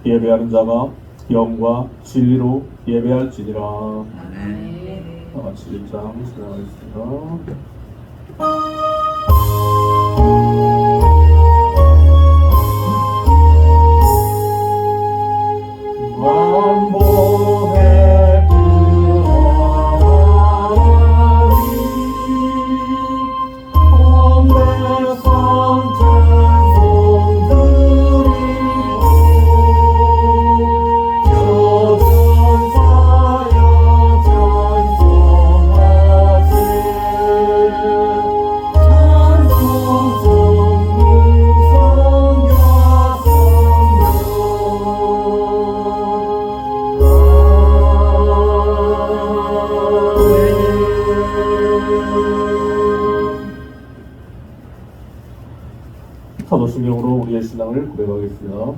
예배하는 자가 영과 진리로 예배할지니라. 다 같이 1장 시작하겠습니다. 만복의 사도신경으로 우리의 신앙을 고백하겠습니다.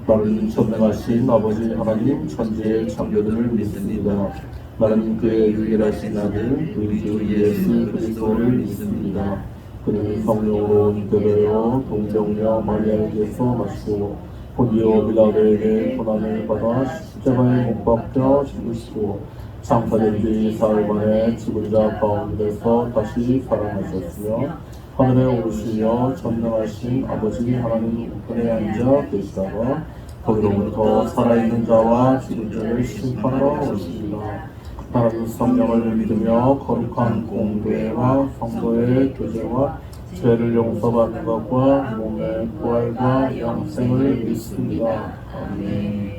나는 전능하신 아버지 하나님 천지의 창조들을 믿습니다. 나는 그의 유일하신 아들 우리 주 예수 그리스도를 믿습니다. 그는 성령으로 잉태되어 동정녀 마리아에게서 나시고 본디오 빌라도에게 고난을 받아 십자가에 못 박혀 죽으시고 장사된 지 사흘 만에 죽은 자 가운데서 다시 살아나셨으며 하늘에 오르시며 전능하신 아버지 하나님 우편에 앉아 계시다가 거기로부터 살아있는 자와 죽은 자를 심판하러 오십니다. 나는 성령을 믿으며 거룩한 공교회와 성도의 교제와 죄를 용서받는 것과 몸의 부활과 영생을 믿습니다. 아멘.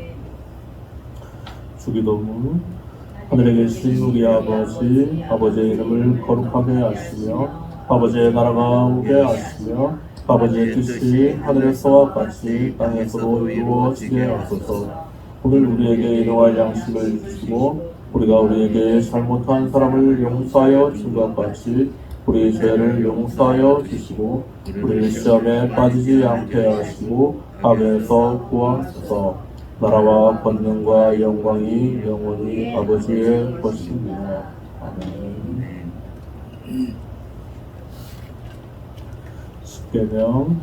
주기도문. 하늘에 계신 우리 아버지, 아버지의 이름을 거룩하게 하시며 아버지의 나라가 오게 하시며 아버지의 뜻이 하늘에서와 같이 땅에서도 이루어지게 하소서. 오늘 우리에게 일용할 양식을 주시고 우리가 우리에게 잘못한 사람을 용서하여 준 것 같이 우리 죄를 용서하여 주시고 우리를 시험에 빠지지 않게 하시고 악에서 구하소서. 나라와 권능과 영광이 영원히 아버지의 것입니다. 아멘. 십계명.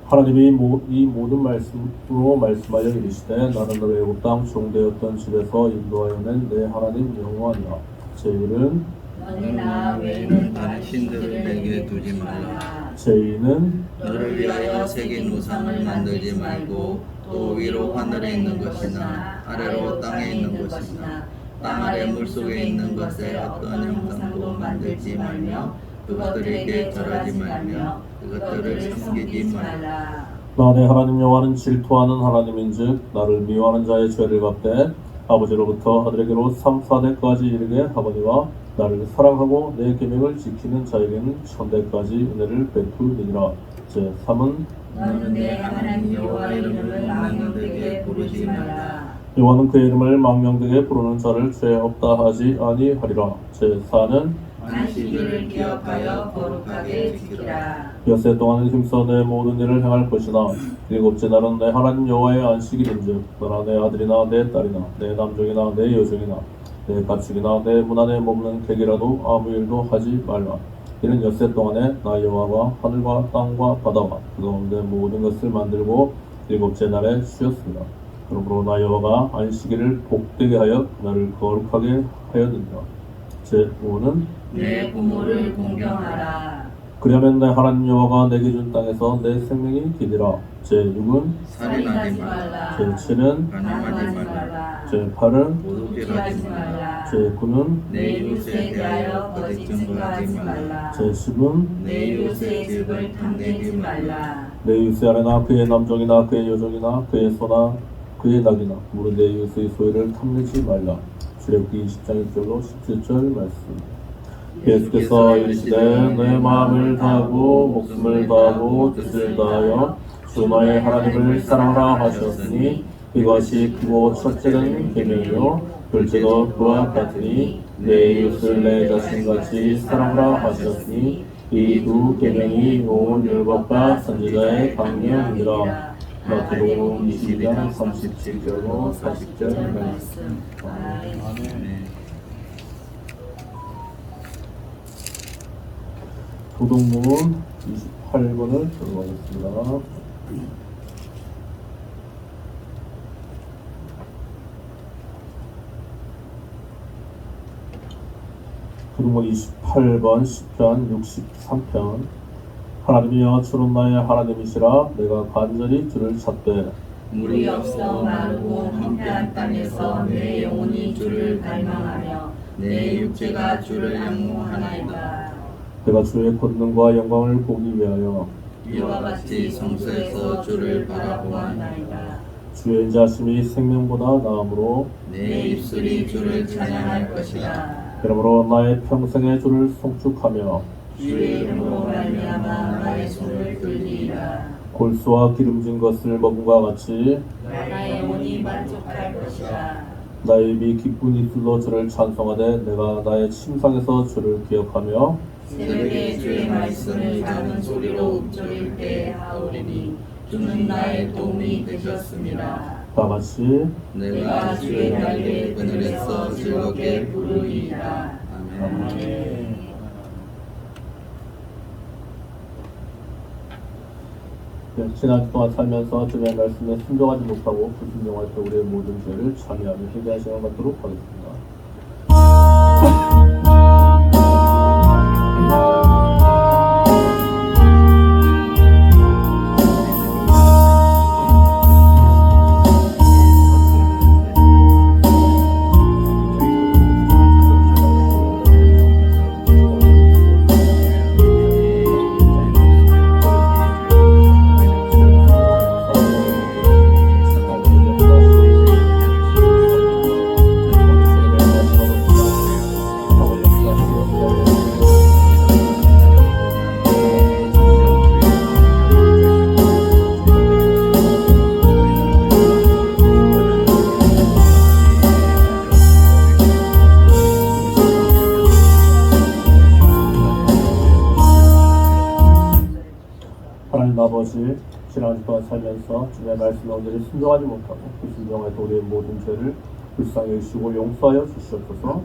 하나님이 이 모든 말씀으로 말씀하여 이르시되 나는 너의 애굽 땅 종되었던 집에서 인도하여 낸 내 하나님 여호와니라. 제1은 너는 나 외에는 다른 신들을 내게 두지 말라. 제2는 너를 위하여 새긴 우상을 만들지 말고 또 위로 하늘에 있는 것이나 아래로 땅에 있는 것이나 땅 아래 물속에 있는 것에 어떤 형상도 만들지 말며 그것들에게 절하지 말며 그것들을 섬기지 말라. 나 내 하나님 여호와는 질투하는 하나님인즉 나를 미워하는 자의 죄를 갚되 아버지로부터 아들에게로 3, 4대까지 이르게 하거니와 나를 사랑하고 내 계명을 지키는 자에게는 1000대까지 은혜를 베푸니라. 제3은 너는 내 하나님 여호와 이름을 망령되게 부르지 말라. 여호와는 그의 이름을 망령되게 부르는 자를 죄 없다 하지 아니하리라. 제4는 안식일을 기억하여 거룩하게 지키라. 엿새 동안은 힘써 내 모든 일을 행할 것이나 일곱째 날은 내 하나님 여호와의 안식일인즉 너나 내 아들이나 내 딸이나 내 남종이나 내 여종이나 내 가축이나 내 문 안에 머무는 객이라도 아무 일도 하지 말라. 이는 엿새 동안에 나 여호와가 하늘과 땅과 바다와 그 가운데 모든 것을 만들고 일곱째 날에 쉬었습니다. 그러므로 나 여호와가 안식일을 복되게 하여 그날을 거룩하게 하였느니라. 제5는 내 부모를 공경하라. 그리하면 내 하나님 여호와가 내게 준 땅에서 내 생명이 기니라. 제6은 살인하지 말라. 제7은 간음하지 말라. 제8은 도둑질하지 말라. 제9는 내 이웃에 대하여 거짓 증거하지 말라. 제10은 내 이웃의 집을 탐내지 말라. 내 이웃의 아내나 그의 남종이나 그의 여종이나 그의 소나 그의 낙이나 무릇 내 이웃의 소유를 탐내지 말라. 출애굽기 20장 1절로 17절 말씀. 예수께서 이르시되 내 마음을 다하고 목숨을 다하고 뜻을 다하여 주 너의 하나님을 사랑하라 하셨으니 이것이 크고 첫째는 계명이요 둘째도 그와 같으니 내 이웃을 내 자신같이 사랑하라 하셨으니 이 두 계명이 온 율법과 선지자의 강령이니라. 마태복음 22장 37절로 40절 말씀. 아멘. 도덕문 28번을 들어가겠습니다. 부흥문 28번 시편 63편. 하나님이여 주는 나의 하나님이시라. 내가 간절히 주를 찾되 물이 없어 마르고 황폐한 땅에서 내 영혼이 주를 갈망하며 내 육체가 주를仰慕하나이다. 내가 주의 권능과 영광을 보기 위하여 이와 같이 성소에서 주를 바라보아나이다. 주의 인자하심이 생명보다 나음으로 내 입술이 주를 찬양할 것이다. 그러므로 나의 평생에 주를 송축하며 주의 이름으로 말미암아 나의 손을 들리리라. 골수와 기름진 것을 먹음과 같이 나의 영혼이 만족할 것이다. 나의 입이 기쁜 입술로 주를 찬송하되 내가 나의 침상에서 주를 기억하며 새벽에 주의 말씀을 작은 소리로 읊조릴 때 하오리니 주는 나의 도움이 되셨습니다. 다같이 내가 주의 날개 그늘에서 즐겁게 부르리이다. 아멘. 지난 주 동안 살면서 주의 말씀에 순종하지 못하고 불순종할 때 우리의 모든 죄를 참여하며 회개할 시간 갖도록 하겠습니다. 하나님 아버지, 지난 주 동안 살면서 주의 말씀에 온전히 순종하지 못하고 불순종할 때 우리의 모든 죄를 불쌍히 여기시고 용서하여 주시옵소서.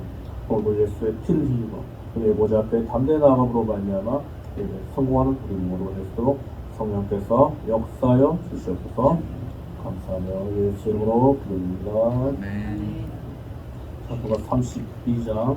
오늘 예수의 피를 흘리고 그의 보좌 앞에 담대히 나아감으로 말미암아 예배 성공하는 우리 모두가 될 수 있도록 성령께서 역사하여 주시옵소서. 감사하며 예수 이름으로 기도드립니다. 사도가 32장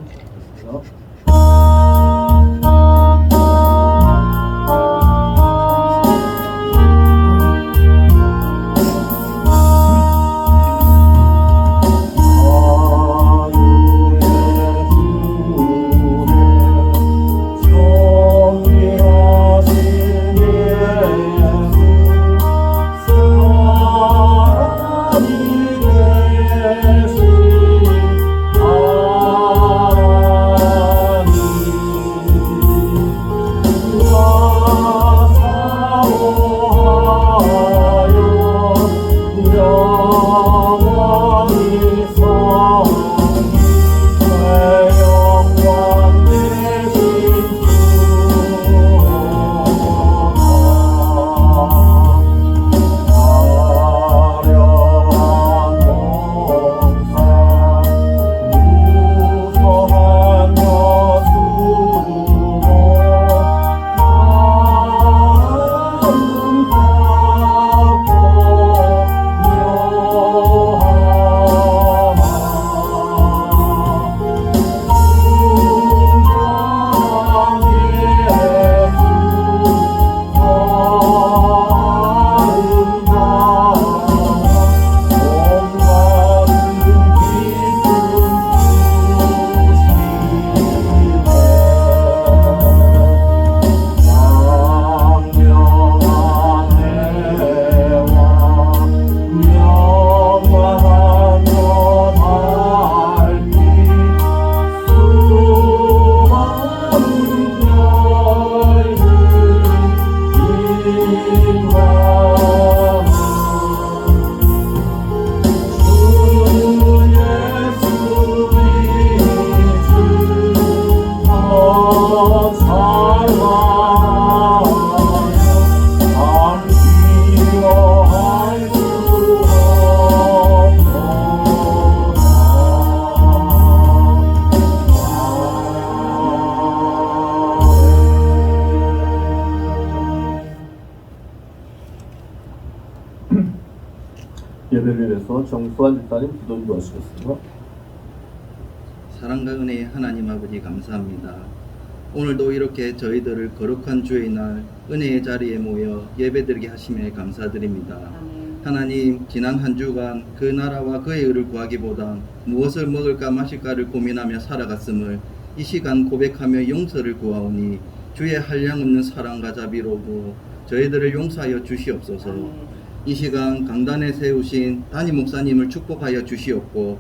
예배를 위해서 정수환 집사님 기도 인도하시겠습니다. 사랑과 은혜의 하나님 아버지 감사합니다. 오늘도 이렇게 저희들을 거룩한 주의 날 은혜의 자리에 모여 예배드리게 하심에 감사드립니다. 하나님, 지난 한 주간 그 나라와 그의 의를 구하기보다 무엇을 먹을까 마실까를 고민하며 살아갔음을 이 시간 고백하며 용서를 구하오니 주의 한량없는 사랑과 자비로고 저희들을 용서하여 주시옵소서. 이 시간 강단에 세우신 담임 목사님을 축복하여 주시옵고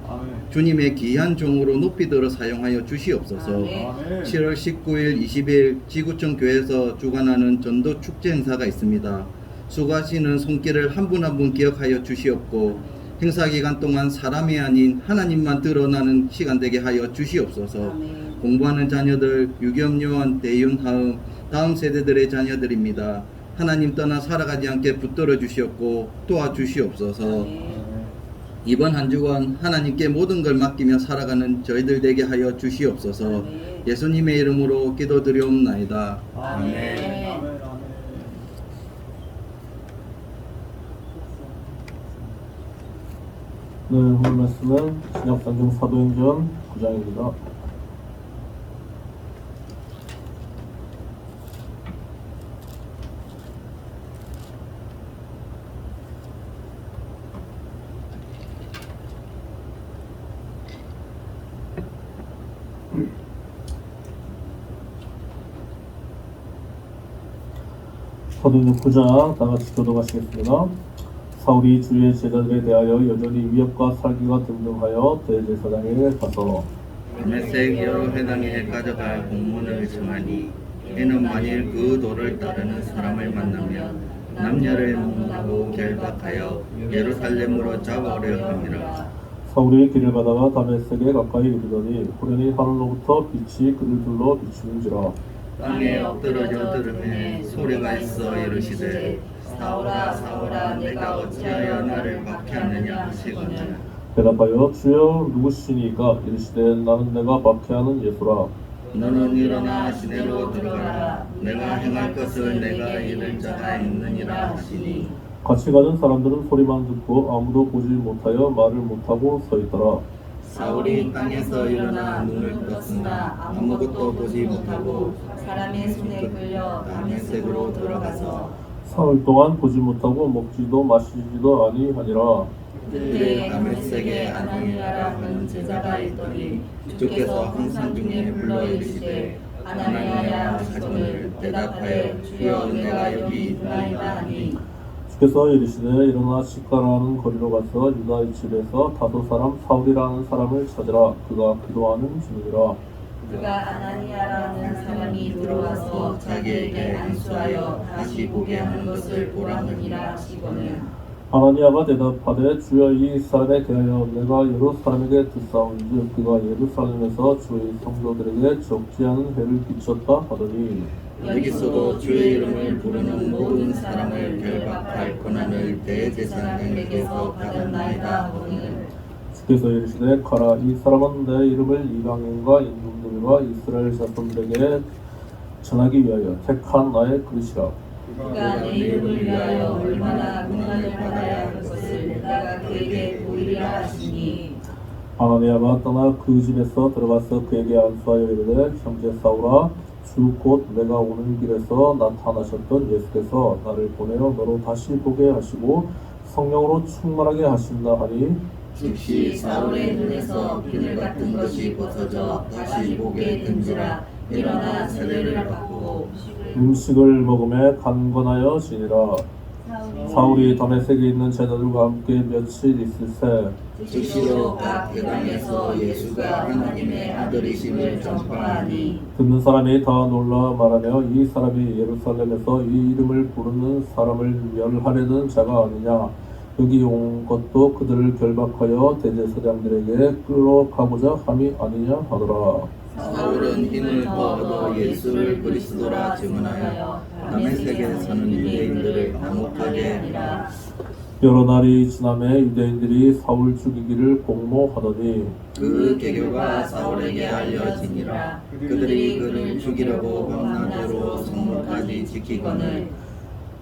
주님의 귀한 종으로 높이 들어 사용하여 주시옵소서. 7월 19일, 20일 지구촌 교회에서 주관하는 전도 축제 행사가 있습니다. 수고하시는 손길을 한 분 한 분 기억하여 주시옵고 행사 기간 동안 사람이 아닌 하나님만 드러나는 시간 되게 하여 주시옵소서. 공부하는 자녀들, 유겸, 요한, 대윤, 하음, 다음 세대들의 자녀들입니다. 하나님 떠나 살아가지 않게 붙들어 주시옵고 도와주시옵소서. 이번 한 주간 하나님께 모든 걸 맡기며 살아가는 저희들 되게 하여 주시옵소서. 예수님의 이름으로 기도드리옵나이다. 아멘. 네, 오늘 말씀은 신약성경 사도행전 9장입니다. 사도행전 9장 다같이 교도하시겠습니다. 사울이 주의 제자들에 대하여 여전히 위협과 살기가 등등하여 대제사장에게 가서 다메섹 여러 회당에 가져갈 공문을 정하니 이는 만일 그 도를 따르는 사람을 만나면 남녀를 모함하고 결박하여 예루살렘으로 잡아오려 함이라. 사울이 길을 가다가 다메섹에 가까이 이르더니 호련히 하늘로부터 빛이 그를 둘러 비추는지라. 땅에 엎드러져 들으매 소리가 있어 이르시되 사울아 사울아 내가 어찌하여 나를 박해하느냐 하시거늘 대답하여 주여 누구시니까? 이르시되 나는 내가 박해하는 예수라. 너는 일어나 시내로 들어가라. 내가 행할 것을 내가 이를 자가 있느니라 하시니 같이 가는 사람들은 소리만 듣고 아무도 보지 못하여 말을 못하고 서 있더라. 사울이 땅에서 일어나 눈을 떴으나 아무것도 보지 못하고 사람의 손에 끌려 다메섹으로 들어가서 사흘 동안 보지 못하고 먹지도 마시지도 아니하니라. 그때 다메섹에 아나니아라 하는 제자가 있더니 주께서 항상 중에 불러 이르시되 아나니아야 하시거늘 대답하여 주여 내가 여기 있나이다 하니 주께서 이르시되 일어나 시가라는 거리로 가서 유다의 집에서 다소 사람 사울이라는 사람을 찾으라. 그가 기도하는 중이라. 그가 아나니아라는 사람이 들어와서 자기에게 안수하여 다시 보게 하는 것을 보라느니라 하시거늘 아나니아가 대답하되 주여 이 사람에 대하여 내가 여러 사람에게 듣사온즉 그가 예루살렘에서 주의 성도들에게 적지 않은 해를 끼쳤다 하더니 여기서도 주의 이름을 부르는 모든 사람을 결박할 권한을 대제사장에게서 받았나이다 하거늘 주께서 이르시되 가라. 이 사람은 내 이름을 이방인과 인종들과 이스라엘 자손들에게 전하기 위하여 택한 나의 그릇이라. 그가 내 이름을 위하여 얼마나 고난을 받아야 할 것을 내가 그에게 보이리라 하시니 아나니아가 떠나 그 집에서 들어가서 그에게 안수하여 이르되 형제 사울아 주 곧 내가 오는 길에서 나타나셨던 예수께서 나를 보내어 너로 다시 보게 하시고 성령으로 충만하게 하신다 하니 즉시 사울의 눈에서 비늘 같은 것이 벗어져 다시 보게 된지라 일어나 세례를 받고 음식을 먹음에 강건하여 지니라. 사울이 다메섹에 있는 제자들과 함께 며칠 있을새 즉시로 각 회당에서 예수가 하나님의 아들이심을 전파하니 듣는 사람이 다 놀라 말하며 이 사람이 예루살렘에서 이 이름을 부르는 사람을 멸하려는 자가 아니냐. 여기 온 것도 그들을 결박하여 대제사장들에게 끌어가고자 함이 아니냐 하더라. 사울은 힘을 얻어 예수를 그리스도라 증언하여 다메섹에 사는 유대인들을 당혹하게 하니라. 여러 날이 지남에 유대인들이 사울 죽이기를 공모하더니 그 계교가 사울에게 알려지니라. 그들이 그를 죽이려고 밤낮으로 성문까지 지키거늘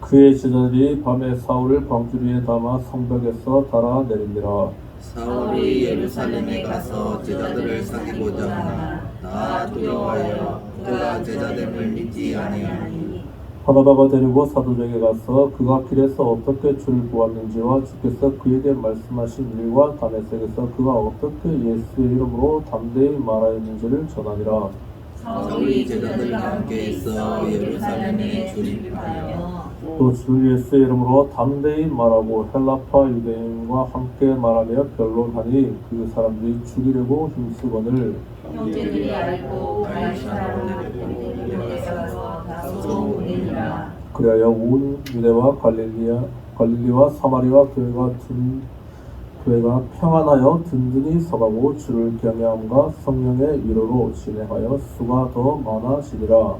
그의 제자들이 밤에 사울을 광주리에 담아 성벽에서 달아 내리니라. 사울이 예루살렘에 가서 제자들을 사귀고자 하나 다 두려워하여 그가 제자됨을 믿지 아니하니 바나바가 데리고 사도에게 가서 그가 길에서 어떻게 주를 보았는지와 주께서 그에게 말씀하신 일과 다메섹에서 그가 어떻게 예수의 이름으로 담대히 말하였는지를 전하니라. 사울이 제자들과 함께 있어 예루살렘에 출입하여 또 주 예수의 이름으로 담대히 말하고 헬라파 유대인과 함께 말하며 변론하니 그 사람들이 죽이려고 힘쓰거늘 형제들이 알고 갈사로 데리고 가서 다소 보내니라. 그리하여 온 유대와 갈릴리와 사마리아 교회가 평안하여 든든히 서가고 주를 경외함과 성령의 위로로 진행하여 수가 더 많아지니라.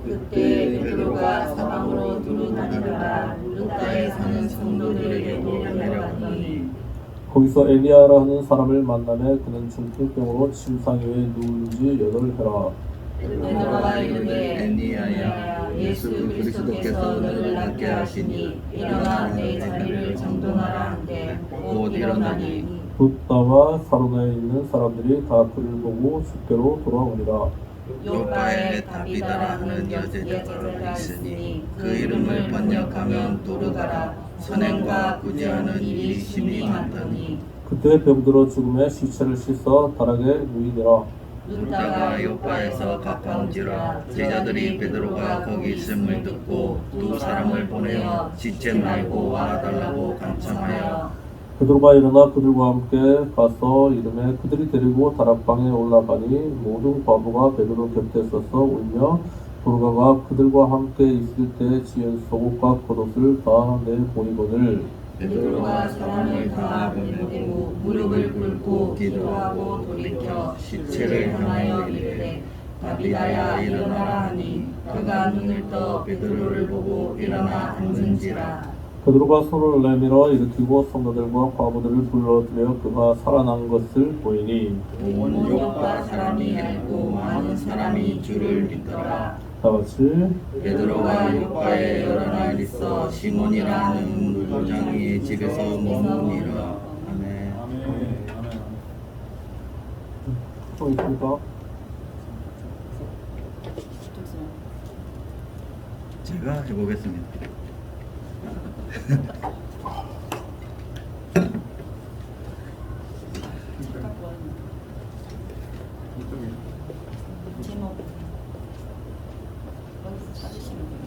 그때 베드로가 사방으로 두루다니다가 루다에 사는 성도들에게 내려가더니 거기서 엘리야라 하는 사람을 만나매 그는 중풍병으로 침상 위에 누운지 8해라. 베드로가 이르되 엘리야야 예수 그리스도께서 너를 낫게 하시니 일어나 내 자리를 정돈하라 한데 곧 일어나니 룻다와 사로나에 있는 사람들이 다 그를 보고 주께로 돌아오니라. 요바에 다비다라 하는 여제자가 있으니 그 이름을 번역하면 도르가라. 선행과 구제하는 일이 심히 많더니 그때 병들어 죽음에 시체를 씻어 다락에 누이니라. 루다가 요바에서 가까운지라. 제자들이 베드로가 거기 있음을 듣고 두 사람을 보내어 시체 말고 와달라고 간청하여 베드로가 일어나 그들과 함께 가서 이름에 그들이 데리고 다락방에 올라가니 모든 과부가 베드로 곁에 서서 울며 도르가가 그들과 함께 있을 때 지은 속옷과 겉옷을 다 내보이거늘 베드로가 사람을 다 보내고 무릎을 꿇고 기도하고 돌이켜 시체를 향하여 이르되 다비다야 일어나라 하니 그가 눈을 떠 베드로를 보고 일어나 앉은지라. 베드로가 손을 내밀어 일으키고 성도들과 과부들을 불러들여 그가 살아난 것을 보이니 온 요파 사람이 알고 많은 사람이 주를 믿더라. 다같이 베드로가 요파에 여러 날 있어 시몬이라 하는 물고장이의 집에서 머무니라. 아멘. 또 있습니까? 제가 해보겠습니다. 제목 어디서 찾으시면 돼요.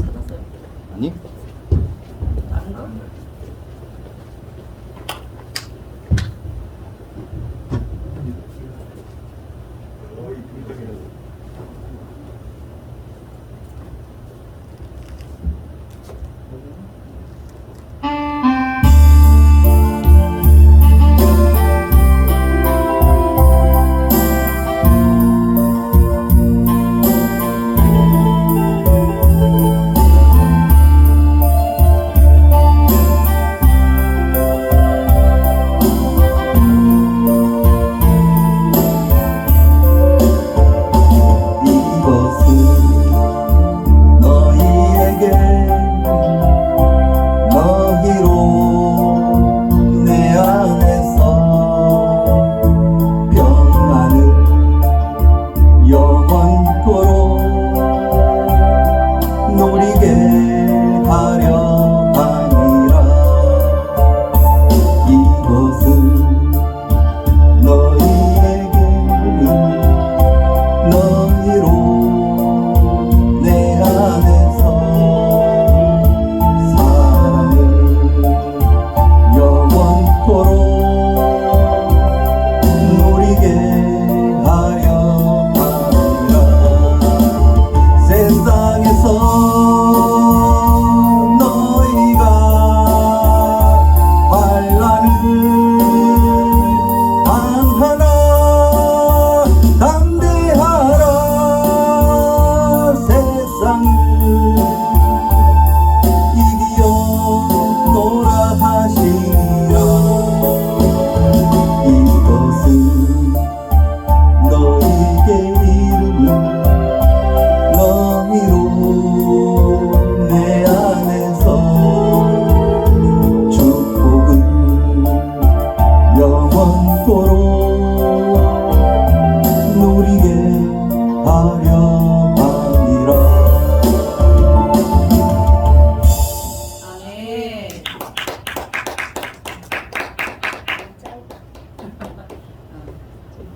찾았어요? 아니? 아닌가? 안에서 너희가 환난을 당하나 담대하라. 세상을 이기어노라 하시라. 이것은 너희에게 이름을 너희로 내 안에서 축복을 영원토록 누리게 하려 함이라. 아멘.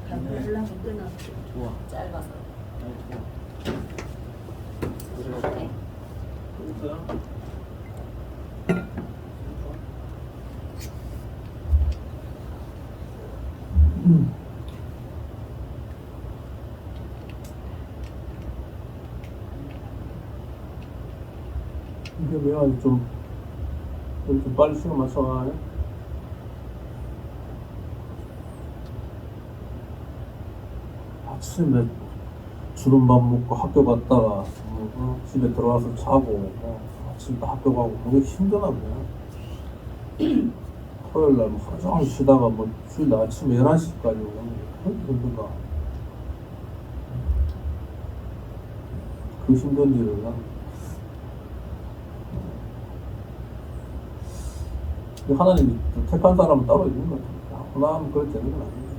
하려면 끊어. 좋아. 짧아서. 네. 이게 왜 아직 좀 이렇게 빨리 시간 맞춰가네? 아침에 주는 밥 먹고 학교 갔다가 집에 들어와서 자고 아침에 학교 가고 그게 힘드나 그냥. 토요일 날 뭐 하루 종일 쉬다가 뭐 주일 날 아침 11시까지 오는 게 그렇게 힘들다. 그 힘든 일을 나 하나님이 택한 사람은 따로 있는 것 같아요. 하나는 그렇게 되는 건 아니에요.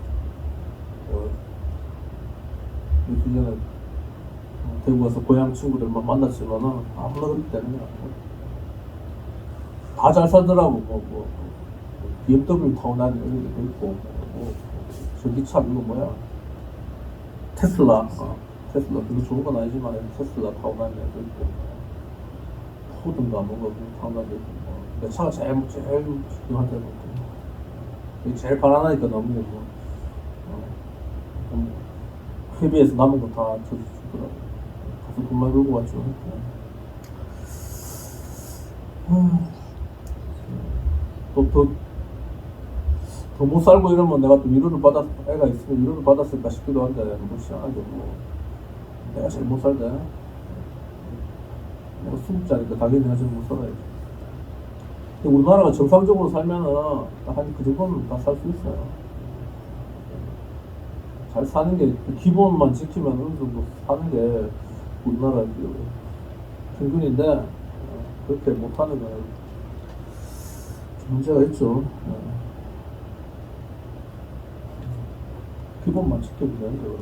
며칠 전에 대구 가서 고향 친구들만 만났지만은 아무나 그렇게 되는 건 아니에요. 다 잘 살더라고. BMW 타고 다니는 애들도 있고, 전기차 이거 뭐야? 테슬라. 테슬라 그거 좋은 건 아니지만 테슬라 타고 다니는 애도 있고, 포든가 뭔가 타고 다니는 애도 있고. 내 차가 제일 중요한 데가 없고, 제일 편안하니까 너무 뭐, 회비에서 남은 거 다 주더라고. 가서 돈만 들고 왔죠. 더 못 살고 이러면 내가 또 위로를 애가 있으면 위로를 받았을까 싶기도 한데, 뭐 시원하게 뭐, 내가 제일 못 살대. 내가 수급자니까 당연히 내가 제일 못 살아야지. 근데 우리나라가 정상적으로 살면은 한 그 정도는 다 살 수 있어요. 잘 사는 게 기본만 지키면 어느 정도 사는 게 우리나라 평균인데 그렇게 못하는 건 문제가 있죠. 기본만 지켜도 되는데 그래.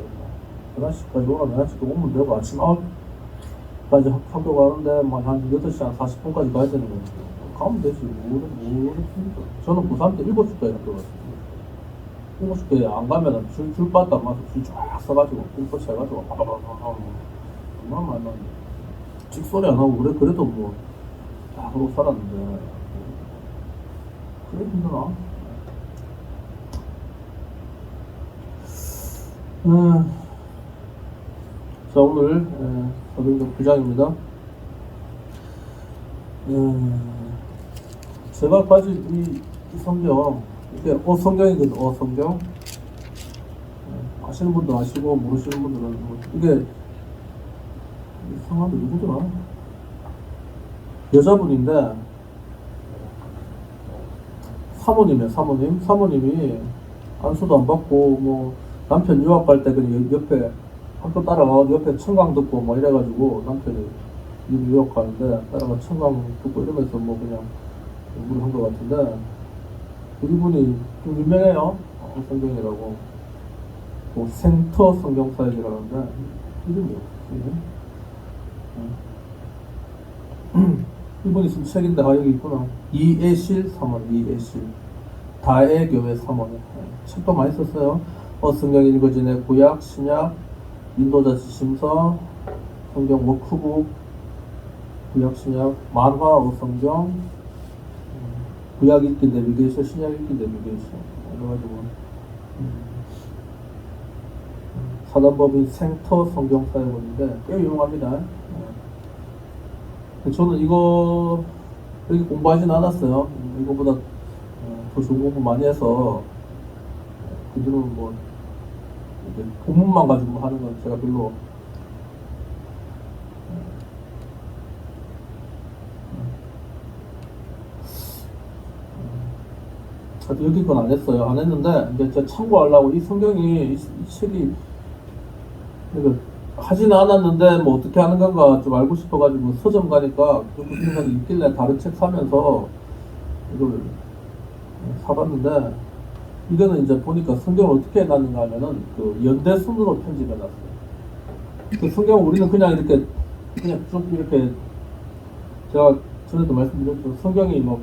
11시까지 오라 11시까지 오면 되고 아침 9시까지 학교 가는데 한 8시 한 40분까지 가야 되는 거예요. 가면 되지. 뭐래 힘들어. 저는 고3 때 7시까지 학교 갔어요. 7시까지 안 가면은 줄 빠도 안 가서 줄 쫙 써가지고 꿀버치 해가지고 바바바바 얼마나 많이 나는데 직소리 안 하고 그래도 뭐 다 그러고 살았는데 그래 힘드나? 자 오늘 사도행전 9장입니다. 제가 가진 이 성경 이게 성경이거든. 성경 아시는 분도 아시고 모르시는 분들은 이게 성함이 누구더라? 여자분인데 사모님이에요. 사모님이 안수도 안 받고 뭐 남편 유학 갈 때 그냥 옆에 학교 따라가 옆에 청강 듣고 뭐 이래가지고 남편이 유학 가는데 따라가 청강 듣고 이러면서 뭐 그냥 공부를 한 것 같은데 이분이 좀 유명해요. 성경이라고 뭐 센터 성경사역이라는데 이름이 없어요. 이분이 쓴 책인데 여기 있구나. 이애실 사모님. 이애실 다의 교회 사모님. 책도 많이 썼어요. 성경 읽어지네 구약 신약 인도자 지심서 성경 워크북 구약 신약 만화 성경 구약 읽기 내비게이션 신약 읽기 내비게이션 그래가지고 사단법인 생터 성경사역원인데 꽤 유용합니다. 저는 이거 이렇게 공부하진 않았어요. 이거보다 더 좋은 공부 많이 해서 그들은 뭐 이렇게 본문만 가지고 하는 건 제가 별로 여기 건 안 했어요. 안 했는데 이제 제가 참고하려고 이 성경이 이 책이 이거 하지는 않았는데 뭐 어떻게 하는 건가 좀 알고 싶어가지고 서점 가니까 그런 생각이 있길래 다른 책 사면서 이걸 사봤는데 이거는 이제 보니까 성경을 어떻게 해놨는가 하면은 그 연대순으로 편집해놨어요. 그 성경은 우리는 그냥 이렇게 그냥 쭉 이렇게 제가 전에도 말씀드렸죠. 성경이 뭐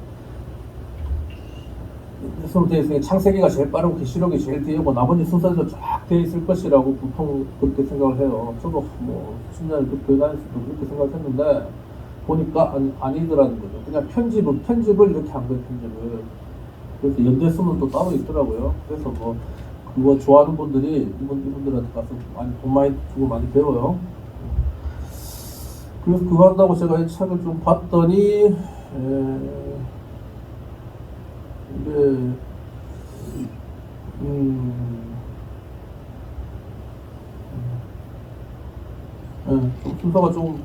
순으로 되어 있으니까 창세기가 제일 빠르고 계시록이 제일 뒤에고 나머지 순서대로 쫙 되어 있을 것이라고 보통 그렇게 생각을 해요. 저도 뭐 10년 그 교회 다닐 때도 그렇게 생각했는데 보니까 아니더라는 거죠. 그냥 편집을 이렇게 한 거예요. 편집을. 그래서 연대수는 또 따로 있더라고요. 그래서 뭐 그거 좋아하는 분들이 이분들한테 가서 돈 많이 주고 많이 배워요. 그래서 그거 한다고 제가 이 책을 좀 봤더니 이게 순서가 좀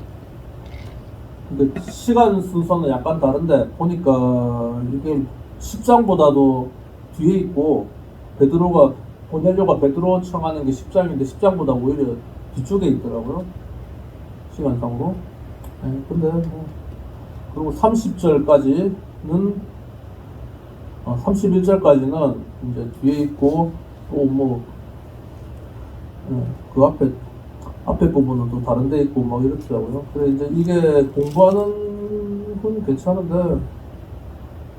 근데 시간 순서는 약간 다른데 보니까 이게 10장보다도 뒤에 있고 고넬료가 베드로 청하는 게 10장인데 10장보다 오히려 뒤쪽에 있더라고요. 시간상으로. 근데 뭐 그리고 30절까지는 31절까지는 이제 뒤에 있고 또 뭐 그 앞에 부분은 또 다른 데 있고 막 이렇더라고요. 그래 이제 이게 공부하는 건 괜찮은데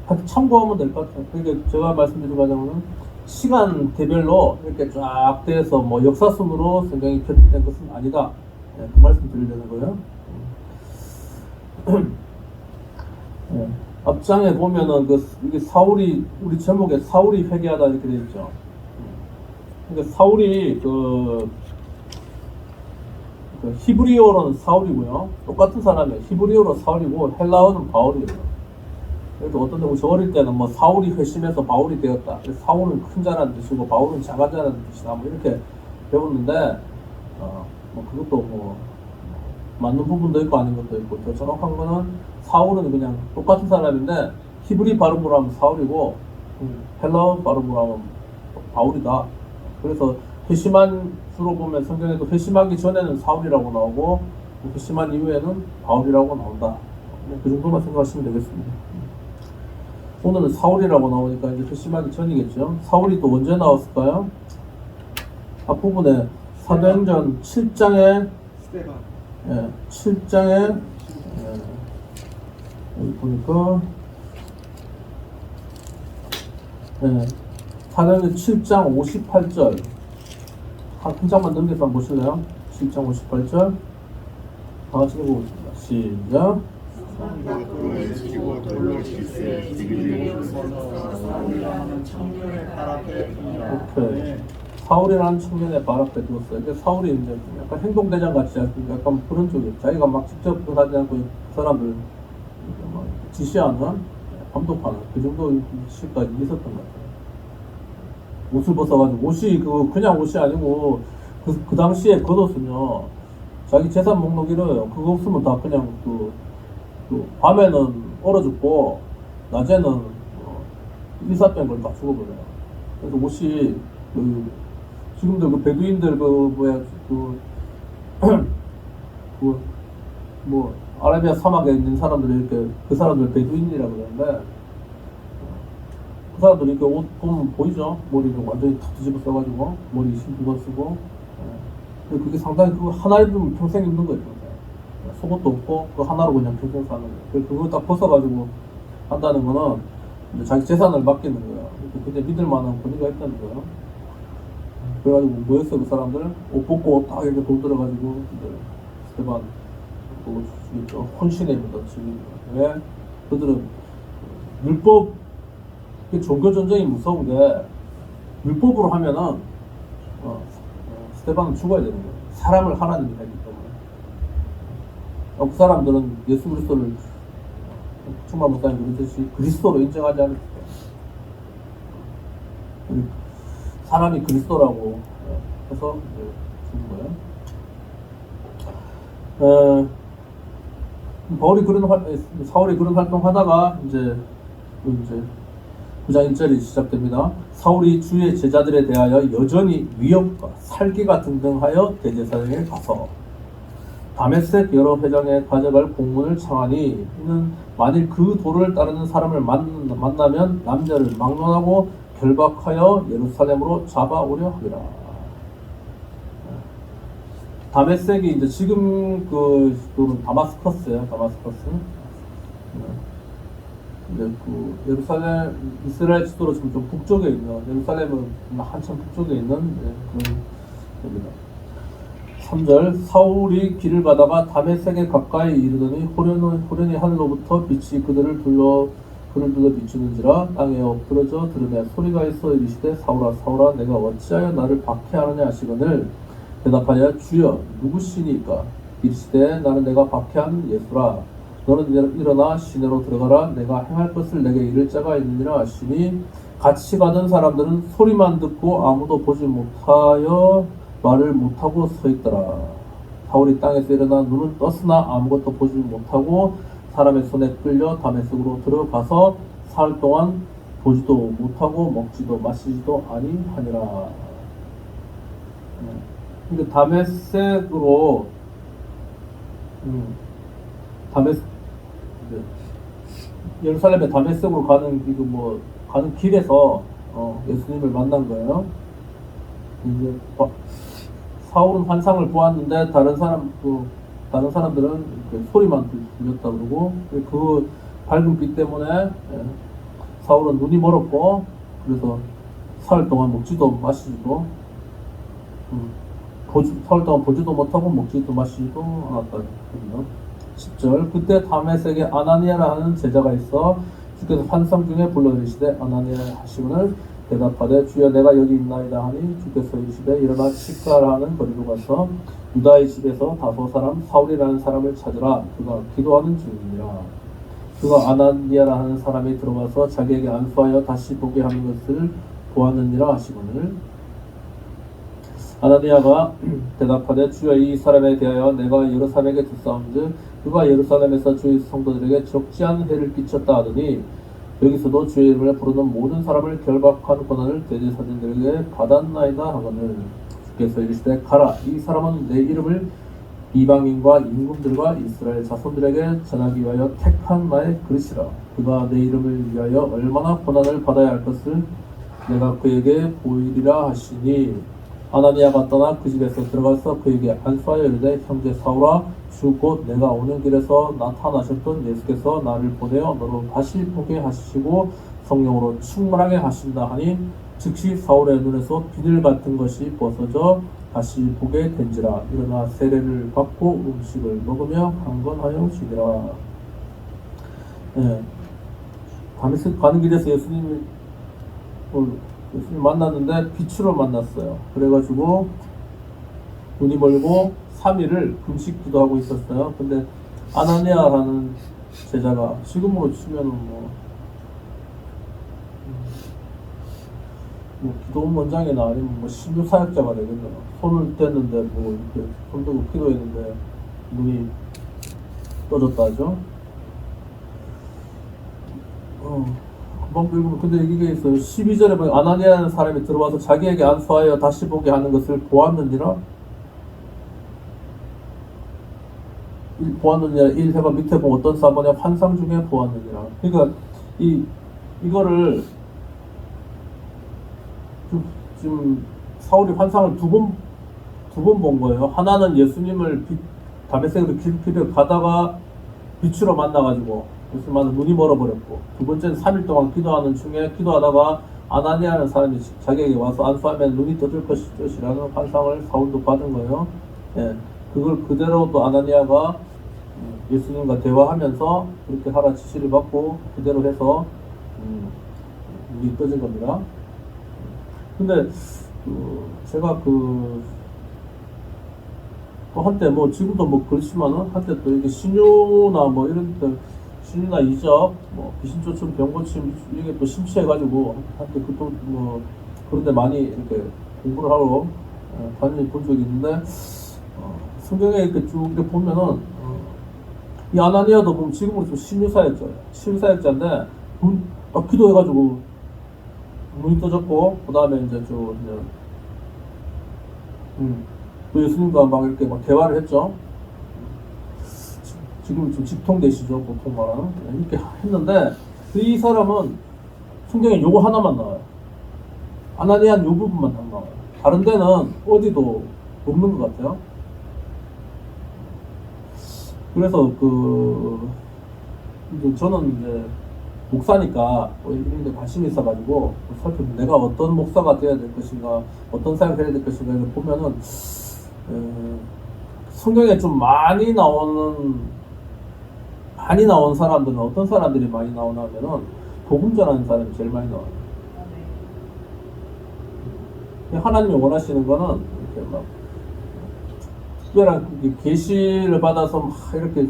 하여튼 참고하면 될 것 같아요. 그러니까 제가 말씀드리자면은 시간대별로 이렇게 쫙 돼서 뭐 역사순으로 성경이 편집된 것은 아니다. 그 말씀 드리려는 거예요. 앞장에 보면은 이게 사울이 우리 제목에 사울이 회개하다 이렇게 되어 있죠. 그러니까 사울이 그 히브리어로는 사울이고요. 똑같은 사람이에요. 히브리어로 사울이고 헬라어는 바울이에요. 그래서 어떤 데 저 어릴 때는 뭐 사울이 회심해서 바울이 되었다. 사울은 큰 자라는 뜻이고 바울은 작은 자라는 뜻이다. 뭐 이렇게 배웠는데 뭐 그것도 뭐 맞는 부분도 있고 아닌 것도 있고 더 정확한 거는 사울은 그냥 똑같은 사람인데 히브리 발음으로 하면 사울이고 헬라어 발음으로 하면 바울이다. 그래서 회심한 주로 보면 성경에도 회심하기 전에는 사울이라고 나오고 회심한 이후에는 바울이라고 나온다. 그 정도만 생각하시면 되겠습니다. 오늘은 사울이라고 나오니까 이제 회심하기 전이겠죠. 사울이 또 언제 나왔을까요? 앞부분에 사도행전 7장에 7장에 여기 보니까 사도행전 7장 58절 한 장만 넘겨서 한번 보실래요? 7장 58절 다 같이 읽어보겠습니다. 시작. 돌을 치고 돌로 칠세 지기를 서서 사울이라는 청년의 발 앞에 두니라. 오케이. 사울이라는 청년의 발 앞에 두었어요. 이게 사울이 이제 약간 행동대장 같이 약간 그런 쪽이에요. 자기가 막 직접 하지 않고 그 사람들 막 지시하는, 감독하는 그 정도 시까지 있었던 것 같아요. 옷을 벗어가지고 옷이 그냥 옷이 아니고 그 당시에 겉옷은요 자기 재산 목록이래요. 그거 없으면 다 그냥 밤에는 얼어 죽고 낮에는 일사병 걸다 죽어버려요. 그래서 옷이 지금도 그 베두인들 뭐 아라비아 사막에 있는 사람들이 이렇게 그 사람들 베두인이라고 그러는데 그 사람들이 이렇게 옷 보면 보이죠? 머리를 완전히 다 뒤집어 써가지고 머리 흰두번 쓰고 그게 상당히 그거 하나 입으면 평생 입는 거예요. 속옷도 없고 그 하나로 그냥 평생 사는 거예요. 그거 딱 벗어가지고 한다는 거는 이제 자기 재산을 맡기는 거예요. 근데 믿을 만한 권위가 있다는 거예요. 그래가지고 뭐였어 그 사람들? 옷 벗고 딱 이렇게 돈 들어가지고 스테반 혼신에 묻었지. 왜? 그들은 율법 종교 전쟁이 무서운 게 율법으로 하면은 스테반은 죽어야 되는 거예요. 사람을 하나님이 했기 때문에 그 사람들은 예수 그리스도를 충만 목사님 그러듯이 그리스도로 인정하지 않았어요. 사람이 그리스도라고 해서 죽은 거예요. 사울이 그런 활동하다가 이제 9장 1절이 시작됩니다. 사울이 주의 제자들에 대하여 여전히 위협과 살기가 등등하여 대제사장에 가서 다메섹 여러 회장에 가져갈 공문을 청하니 이는 만일 그 도를 따르는 사람을 만나면 남녀를 막론하고 결박하여 예루살렘으로 잡아오려 하리라. 다메섹이 이제 지금 그 도는 다마스커스예요. 다마스커스. 이제 그 예루살렘 이스라엘 지도로 지금 좀 북쪽에 있는 예루살렘은 한참 북쪽에 있는 그런 데입니다. 3절 사울이 길을 가다가 다메섹에 가까이 이르더니 호련히 하늘로부터 빛이 그를 둘러 비추는지라 땅에 엎드러져 들으며 소리가 있어 이르시되 사울아 사울아 내가 어찌하여 나를 박해하느냐 하시거늘 대답하여 주여 누구시니까 이르시되 나는 내가 박해한 예수라 너는 일어나 시내로 들어가라 내가 행할 것을 내게 이를 자가 있느니라 하시니 같이 가던 사람들은 소리만 듣고 아무도 보지 못하여 말을 못하고 서 있더라. 사울이 땅에서 일어나 눈은 떴으나 아무것도 보지 못하고 사람의 손에 끌려 다메섹으로 들어가서 사흘 동안 보지도 못하고 먹지도 마시지도 아니하니라. 그러니까 다메섹으로 예루살렘의 다메섹으로 가는 길에서 예수님을 만난 거예요. 이제 사울은 환상을 보았는데 다른 사람들은 소리만 들렸다 그러고 그 밝은 빛 때문에 사울은 눈이 멀었고 그래서 사흘 동안 먹지도 마시지도 사흘 동안 보지도 못하고 먹지도 마시지도 않았다. 10절 그때 다메섹에 아나니아라 하는 제자가 있어 주께서 환상 중에 불러이르시되 아나니아 하시거늘 대답하되 주여 내가 여기 있나이다 하니 주께서 이르시되 일어나 시가라 하는 거리로 가서 유다의 집에서 다소 사람 사울이라는 사람을 찾으라 그가 기도하는 중이니라. 그가 아나니아라 하는 사람이 들어가서 자기에게 안수하여 다시 보게 하는 것을 보았느니라 하시거늘 아나니아가 대답하되 주여 이 사람에 대하여 내가 예루살렘에게 듣사온즉 그가 예루살렘에서 주의 성도들에게 적지 않은 해를 끼쳤다 하더니 여기서도 주의 이름을 부르는 모든 사람을 결박한 권한을 대제사장들에게 받았나이다 하거늘 주께서 이르시되 가라 이 사람은 내 이름을 이방인과 임금들과 이스라엘 자손들에게 전하기 위하여 택한 나의 그릇이라 그가 내 이름을 위하여 얼마나 고난을 받아야 할 것을 내가 그에게 보이리라 하시니 아나니아가 떠나 그 집에서 들어가서 그에게 안수하여 이르되 형제 사울아 주 곧 내가 오는 길에서 나타나셨던 예수께서 나를 보내어 너로 다시 보게 하시고 성령으로 충만하게 하신다 하니 즉시 사울의 눈에서 비늘 같은 것이 벗어져 다시 보게 된지라 일어나 세례를 받고 음식을 먹으며 강건하여 지니라. 다메섹 가는 길에서 예수님 만났는데 빛으로 만났어요. 그래가지고 눈이 멀고 3일을 금식 기도하고 있었어요. 근데 아나니아라는 제자가 지금으로 치면은 기도원 원장이나 아니면 신유 사역자가 되겠네요. 손을 뗐는데 이렇게 손 들고 기도했는데 눈이 떠졌다 하죠. 금방 읽으면 근데 이게 있어요. 12절에 보면 아나니아라는 사람이 들어와서 자기에게 안수하여 다시 보게 하는 것을 보았느니라. 보았느니라 1회가 밑에 보면 어떤 사본에 환상 중에 보았느니라. 그러니까 이거를 지금 사울이 환상을 두 번 본 거예요. 하나는 예수님을 다메섹으로 길을 가다가 빛으로 만나가지고 예수님은 눈이 멀어버렸고, 두 번째는 3일 동안 기도하는 중에 기도하다가 아나니아라는 사람이 자기에게 와서 안수하면 눈이 떠질 것이라는 환상을 사울도 받은 거예요. 예, 그걸 그대로 또 아나니아가 예수님과 대화하면서 그렇게 하라 지시를 받고 그대로 해서 눈이 떠진 겁니다. 근데 제가 또 한때 뭐 지금도 뭐 그렇지만은 한때 또 이게 신유나 뭐 이런 데 신유나 이적 뭐 귀신조춤 병고침 이게 또 심취해가지고 한때 그또 뭐 그런데 많이 이렇게 공부를 하러 다니는 본 적이 있는데 성경에 이렇게 쭉 이렇게 보면은 이 아나니아도 보면 지금으로 좀 신유사역자예요. 신유사역자인데 기도해가지고 문이 떠졌고 그 다음에 이제 또 예수님과 막 이렇게 막 대화를 했죠. 지금 좀 직통되시죠, 보통 말하는. 이렇게 했는데 이 사람은 성경에 요거 하나만 나와요. 아나니아는 요 부분만 딱 나와요. 다른 데는 어디도 없는 것 같아요. 그래서 저는 이제 목사니까 이런 데 관심이 있어가지고 살펴보면 내가 어떤 목사가 돼야 될 것인가, 어떤 사역을 해야 될 것인가 이걸 보면은 성경에 좀 많이 나온 사람들은 어떤 사람들이 많이 나오나 하면은 복음 전하는 사람이 제일 많이 나와요. 하나님이 원하시는 거는 이렇게 막 특별한 계시를 받아서 막 이렇게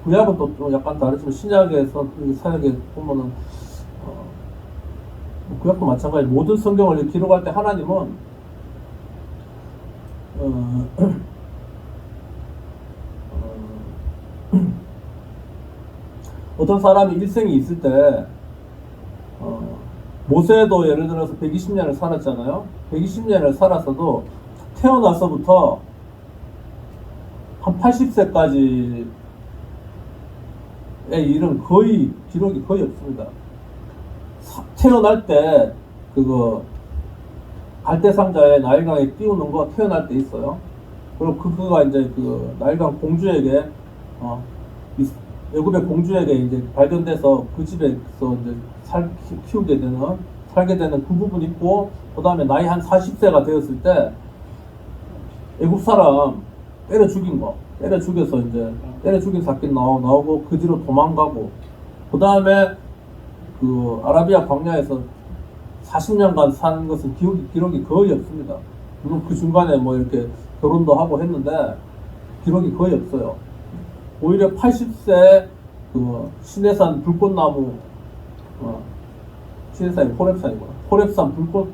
구약은 또 좀 약간 다르지만 신약에서 사역에 보면은 구약도 마찬가지 모든 성경을 기록할 때 하나님은 어떤 사람이 일생이 있을 때 모세도 예를 들어서 120년을 살았잖아요. 120년을 살았어도 태어나서부터 한 80세까지의 일은 기록이 거의 없습니다. 태어날 때 갈대상자에 나일강에 띄우는 거 태어날 때 있어요. 그리고 그거가 이제 나일강 공주에게 애굽의 공주에게 이제 발견돼서 그 집에서 이제 살게 되는 그 부분이 있고, 그 다음에 나이 한 40세가 되었을 때 애굽 사람 때려 죽여서 이제 때려 죽인 사건 나오고 그 뒤로 도망가고, 그 다음에 아라비아 광야에서 40년간 산 것은 기록이 거의 없습니다. 물론 그 중간에 뭐 이렇게 결혼도 하고 했는데 기록이 거의 없어요. 오히려 80세 시내산 불꽃나무, 시내산이 호렙산 불꽃,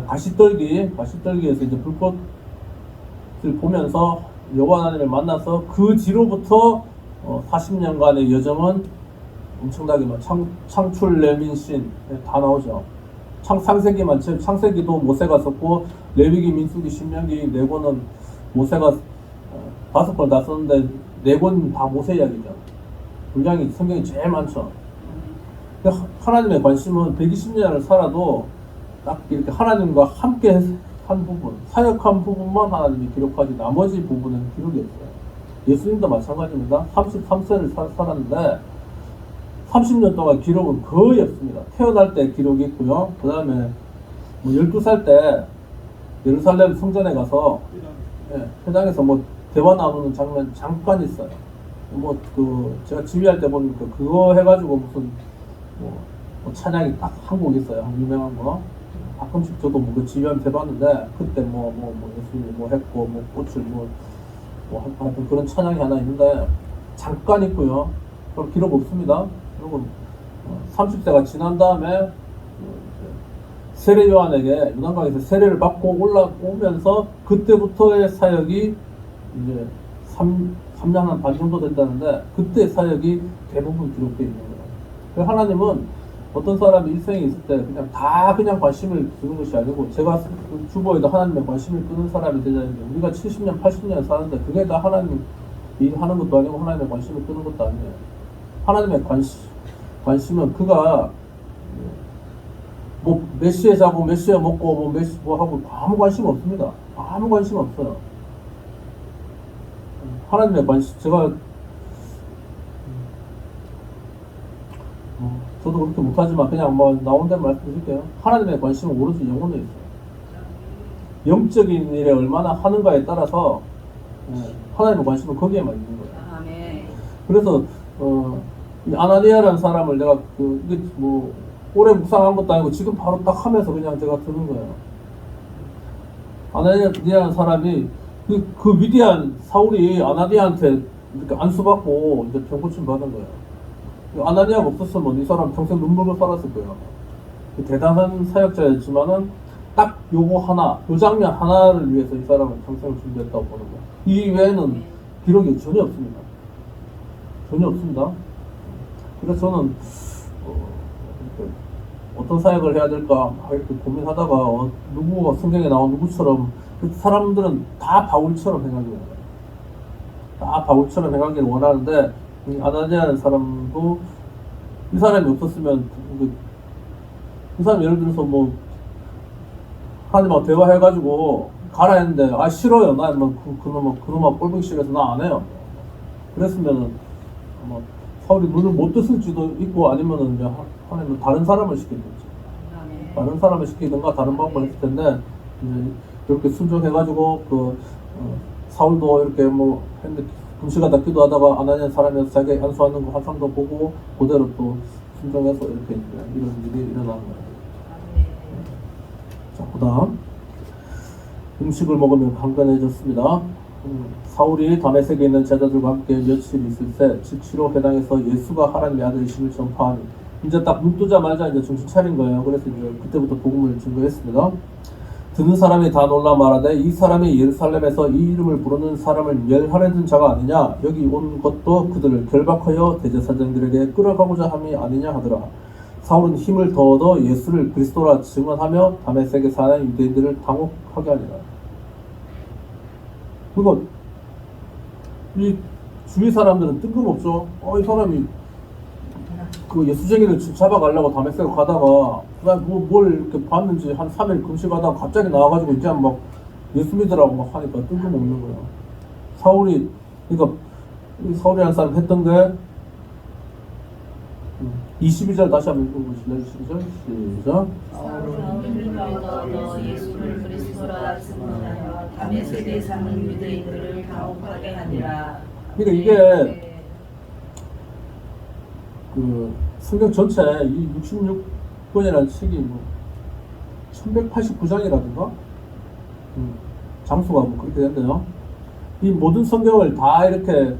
가시떨기에서 이제 불꽃을 보면서 여호와 하나님을 만나서 그 뒤로부터 40년간의 여정은 엄청나게 막 창출, 레민신 다 나오죠. 창세기도 모세가 썼고, 레위기, 민수기, 신명기 네 권은 모세가 5권 다 썼는데 4권 다 모세 이야기죠. 분량이 성경이 제일 많죠. 하나님의 관심은 120년을 살아도 딱 이렇게 하나님과 함께 한 부분, 사역한 부분만 하나님이 기록하지 나머지 부분은 기록이 없어요. 예수님도 마찬가지입니다. 33세를 살았는데 30년 동안 기록은 거의 없습니다. 태어날 때 기록이 있고요. 그 다음에 12살 때 예루살렘 성전에 가서 회당에서 대화 나누는 장면 잠깐 있어요. 제가 지휘할 때 보니까 그거 해가지고 무슨 찬양이 딱 한 곡 있어요. 유명한 거. 가끔씩 저도 그 지휘하면서 해봤는데, 그때 예수님이 했고, 꽃을 하여튼 그런 찬양이 하나 있는데, 잠깐 있고요. 그럼 기록 없습니다. 그리고 30세가 지난 다음에 세례 요한에게 요단강에서 세례를 받고 올라오면서 그때부터의 사역이 이제 3년 한 반 정도 된다는데, 그때 사역이 대부분 기록되어 있는 거예요. 하나님은 어떤 사람이 일생에 있을 때 그냥 관심을 두는 것이 아니고, 제가 주보에도 하나님의 관심을 끄는 사람이 되자는데, 우리가 70년, 80년 사는데 그게 다 하나님 일하는 것도 아니고 하나님의 관심을 끄는 것도 아니에요. 하나님의 관심은 그가 몇 시에 자고 몇 시에 먹고 몇 시 하고 아무 관심 없습니다. 아무 관심 없어요. 하나님의 관심, 제가 저도 그렇게 못하지만 그냥 나온 대로 말씀드릴게요. 하나님의 관심은 오로지 영혼에 있어요. 영적인 일에 얼마나 하는가에 따라서 하나님의 관심은 거기에만 있는 거예요. 아멘. 그래서 이 아나니아라는 사람을 내가 이게 오래 묵상한 것도 아니고 지금 바로 딱 하면서 그냥 제가 드는 거예요. 아나니아라는 사람이 그 위대한 사울이 아나니아한테 이렇게 안수받고 이제 병고침 받은 거예요. 아나니아가 없었으면 이 사람 평생 눈물로 살았을 거예요. 대단한 사역자였지만은 딱 요거 하나, 요 장면 하나를 위해서 이 사람은 평생을 준비했다고 보는 거예요. 이 외에는 기록이 전혀 없습니다. 전혀 없습니다. 그래서 저는 이렇게 어떤 사역을 해야 될까 이렇게 고민하다가 누구가 성경에 나온 누구처럼 사람들은 다 바울처럼 생각해요. 다 바울처럼 생각하기를 원하는데 이 아나니아라는 사람도 이 사람이 없었으면 이 사람 예를 들어서 뭐 하나님하고 대화해가지고 가라 했는데 아 싫어요. 나 뭐 그놈아 꼴보기 싫어서 나 안 해요. 그랬으면은 뭐 사울이 눈을 못 떴을 수도 있고 아니면은 이제 하나님은 다른 사람을 시키든지 다른 사람을 시키든가 다른 방법을 했을 텐데 이제 이렇게 순종해가지고 사울도 이렇게 뭐 했는데 금식하다 기도하다가 아나니아 사람이어서 자기 안수하는 거 환상도 보고 그대로 또 순종해서 이렇게 이런 일이 일어나는 거예요. 자, 그 다음 음식을 먹으면 강건해졌습니다. 사울이 다메섹에 있는 제자들과 함께 며칠 있을 때 즉시로 회당에서 예수가 하나님의 아들이심을 전파하니 이제 딱 눈 뜨자마자 이제 정신 차린 거예요. 그래서 이제 그때부터 복음을 증거했습니다. 듣는 사람이 다 놀라 말하되 이 사람이 예루살렘에서 이 이름을 부르는 사람을 멸하려는 자가 아니냐 여기 온 것도 그들을 결박하여 대제사장들에게 끌어가고자 함이 아니냐 하더라. 사울은 힘을 더 얻어 예수를 그리스도라 증언하며 다메섹에 사는 유대인들을 당혹하게 하니라. 그리고 이 주위 사람들은 뜬금없죠. 이 사람이 그 예수쟁이를 잡아가려고 다메섹에 가다가 뭘 이렇게 봤는지 한 3일 금식하다가 갑자기 나와가지고 이제 막 예수 믿으라고 막 하니까 뜬금없는 거예요. 사울이 그러니까 사울이라는 사람이 했던 게 22절 다시 한번 읽어보실래요? 22절 시작. 사울은 예수를 그리스도라 증언하여 다메섹에 사는 유대인들을 당혹하게 하니라. 그러니까 이게 그 성경 전체 이 66권이라는 책이 뭐 1189장이라든가 장수가 뭐 그렇게 된대요. 이 모든 성경을 다 이렇게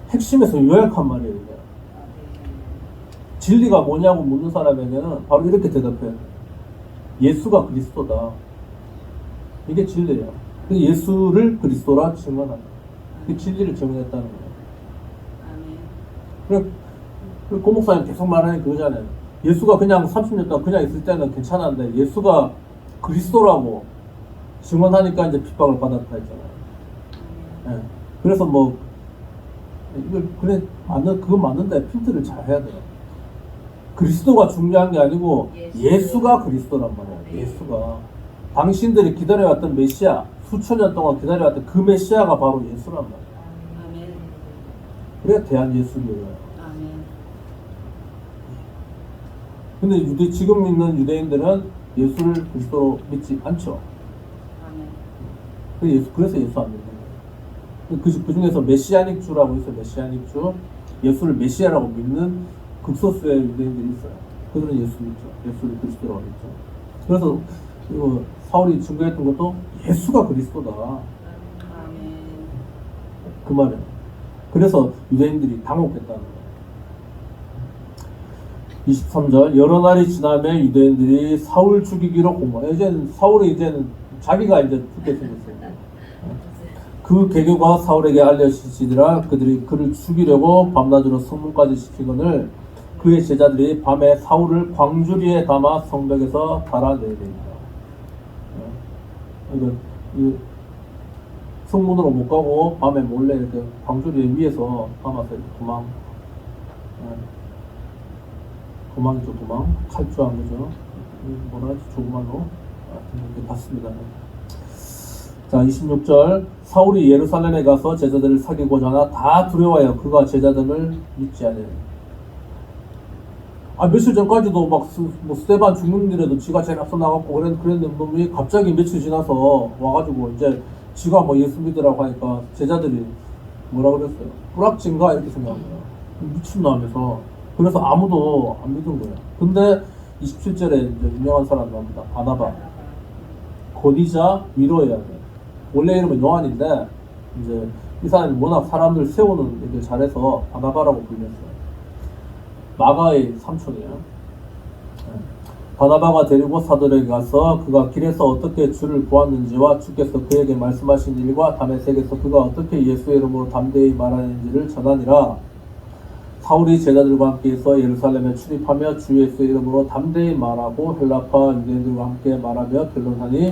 핵심에서 요약한 말이에요. 이게. 진리가 뭐냐고 묻는 사람에게는 바로 이렇게 대답해요. 예수가 그리스도다. 이게 진리예요. 예수를 그리스도라 증언한다. 그 진리를 증언했다는 거예요. 그래, 고 목사님 계속 말하는 그거잖아요. 예수가 그냥 30년 동안 그냥 있을 때는 괜찮았는데 예수가 그리스도라고 증언하니까 이제 핍박을 받았다 했잖아요. 네. 그래서 뭐 이걸 그래 그건 맞는데 필터를 잘 해야 돼요. 그리스도가 중요한 게 아니고 예수가 그리스도란 말이에요. 예수가 당신들이 기다려왔던 메시아 수천 년 동안 기다려왔던 그 메시아가 바로 예수란 말이에요. 그래 대한 예수교예요. 근데 지금 있는 유대인들은 예수를 그리스도로 믿지 않죠. 그래서 예수 안 믿는 거예요. 그 중에서 메시아닉 주라고 있어요. 메시아닉 주. 예수를 메시아라고 믿는 극소수의 유대인들이 있어요. 그들은 예수 믿죠. 예수를 그리스도라고 믿죠. 그래서 사울이 증거했던 것도 예수가 그리스도다. 그 말이에요. 그래서 유대인들이 당혹했다는 거예요. 23절 여러 날이 지나면 유대인들이 사울 죽이기로 공모해요. 사울이 자기가 이제 죽게 생겼어요. 그 계교가 사울에게 알려지시더라. 그들이 그를 죽이려고 밤낮으로 성문까지 시키거늘 그의 제자들이 밤에 사울을 광주리에 담아 성벽에서 달아내리니라. 이 성문으로 못 가고 밤에 몰래 이렇게 광주리에 위에서 담아서 이렇게 도망이죠. 칼주한 거죠. 뭐라 하지? 조그만로 이렇게 봤습니다. 자, 26절 사울이 예루살렘에 가서 제자들을 사귀고자 하나 다 두려워하여 그가 제자들을 믿지 않으니. 며칠 전까지도 막 스데반 죽는 일에도 지가 제일 앞서 나갔고 그랬는데 놈이 갑자기 며칠 지나서 와가지고 이제 지가 뭐 예수 믿으라고 하니까 제자들이 뭐라 그랬어요? 뿌락진가? 이렇게 생각한 거예요. 미친놈하면서. 그래서 아무도 안 믿은 거예요. 근데 27절에 이제 유명한 사람 나옵니다. 바나바. 권위자 위로해야 돼. 원래 이름은 요한인데 이제 이 사람이 워낙 사람들 세우는 일을 잘해서 바나바라고 불렸어요. 마가의 삼촌이에요. 바나바가 데리고 사도에게 가서 그가 길에서 어떻게 주를 보았는지와 주께서 그에게 말씀하신 일과 다메섹에서 그가 어떻게 예수의 이름으로 담대히 말하는지를 전하니라. 사울이 제자들과 함께해서 예루살렘에 출입하며 주 예수의 이름으로 담대히 말하고 헬라파 유대인들과 함께 말하며 변론하니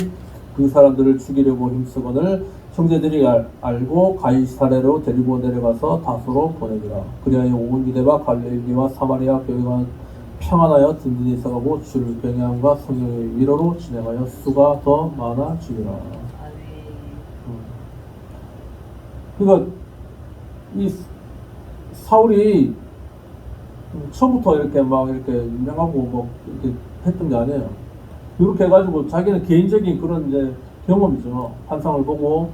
그 사람들을 죽이려고 힘쓰거늘 형제들이 알고 가이사랴로 데리고 내려가서 다소로 보내니라. 그리하여 온 유대와 갈릴리와 사마리아 교회가 평안하여 든든히 있어가고 주를 경외함과 성령의 위로로 진행하여 수가 더 많아지리라. 그러니까 이 사울이 처음부터 이렇게 막 이렇게 유명하고 뭐 이렇게 했던 게 아니에요. 이렇게 해가지고 자기는 개인적인 그런 이제 경험이죠. 환상을 보고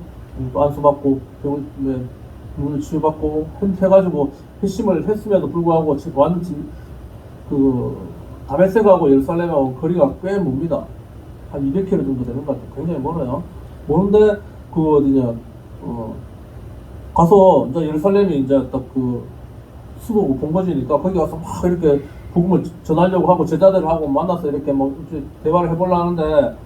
또 안수받고 병을 치유받고 해가지고 회심을 했음에도 불구하고 완전 그 다메섹하고 예루살렘하고 거리가 꽤 멉니다. 한 200km 정도 되는 것 같아요. 굉장히 멀어요. 먼데 그 어디냐 가서 이제 예루살렘이 이제 딱 그 수도 본거지니까 거기 가서 막 이렇게 복음을 전하려고 하고 제자들하고 만나서 이렇게 뭐 대화를 해보려 하는데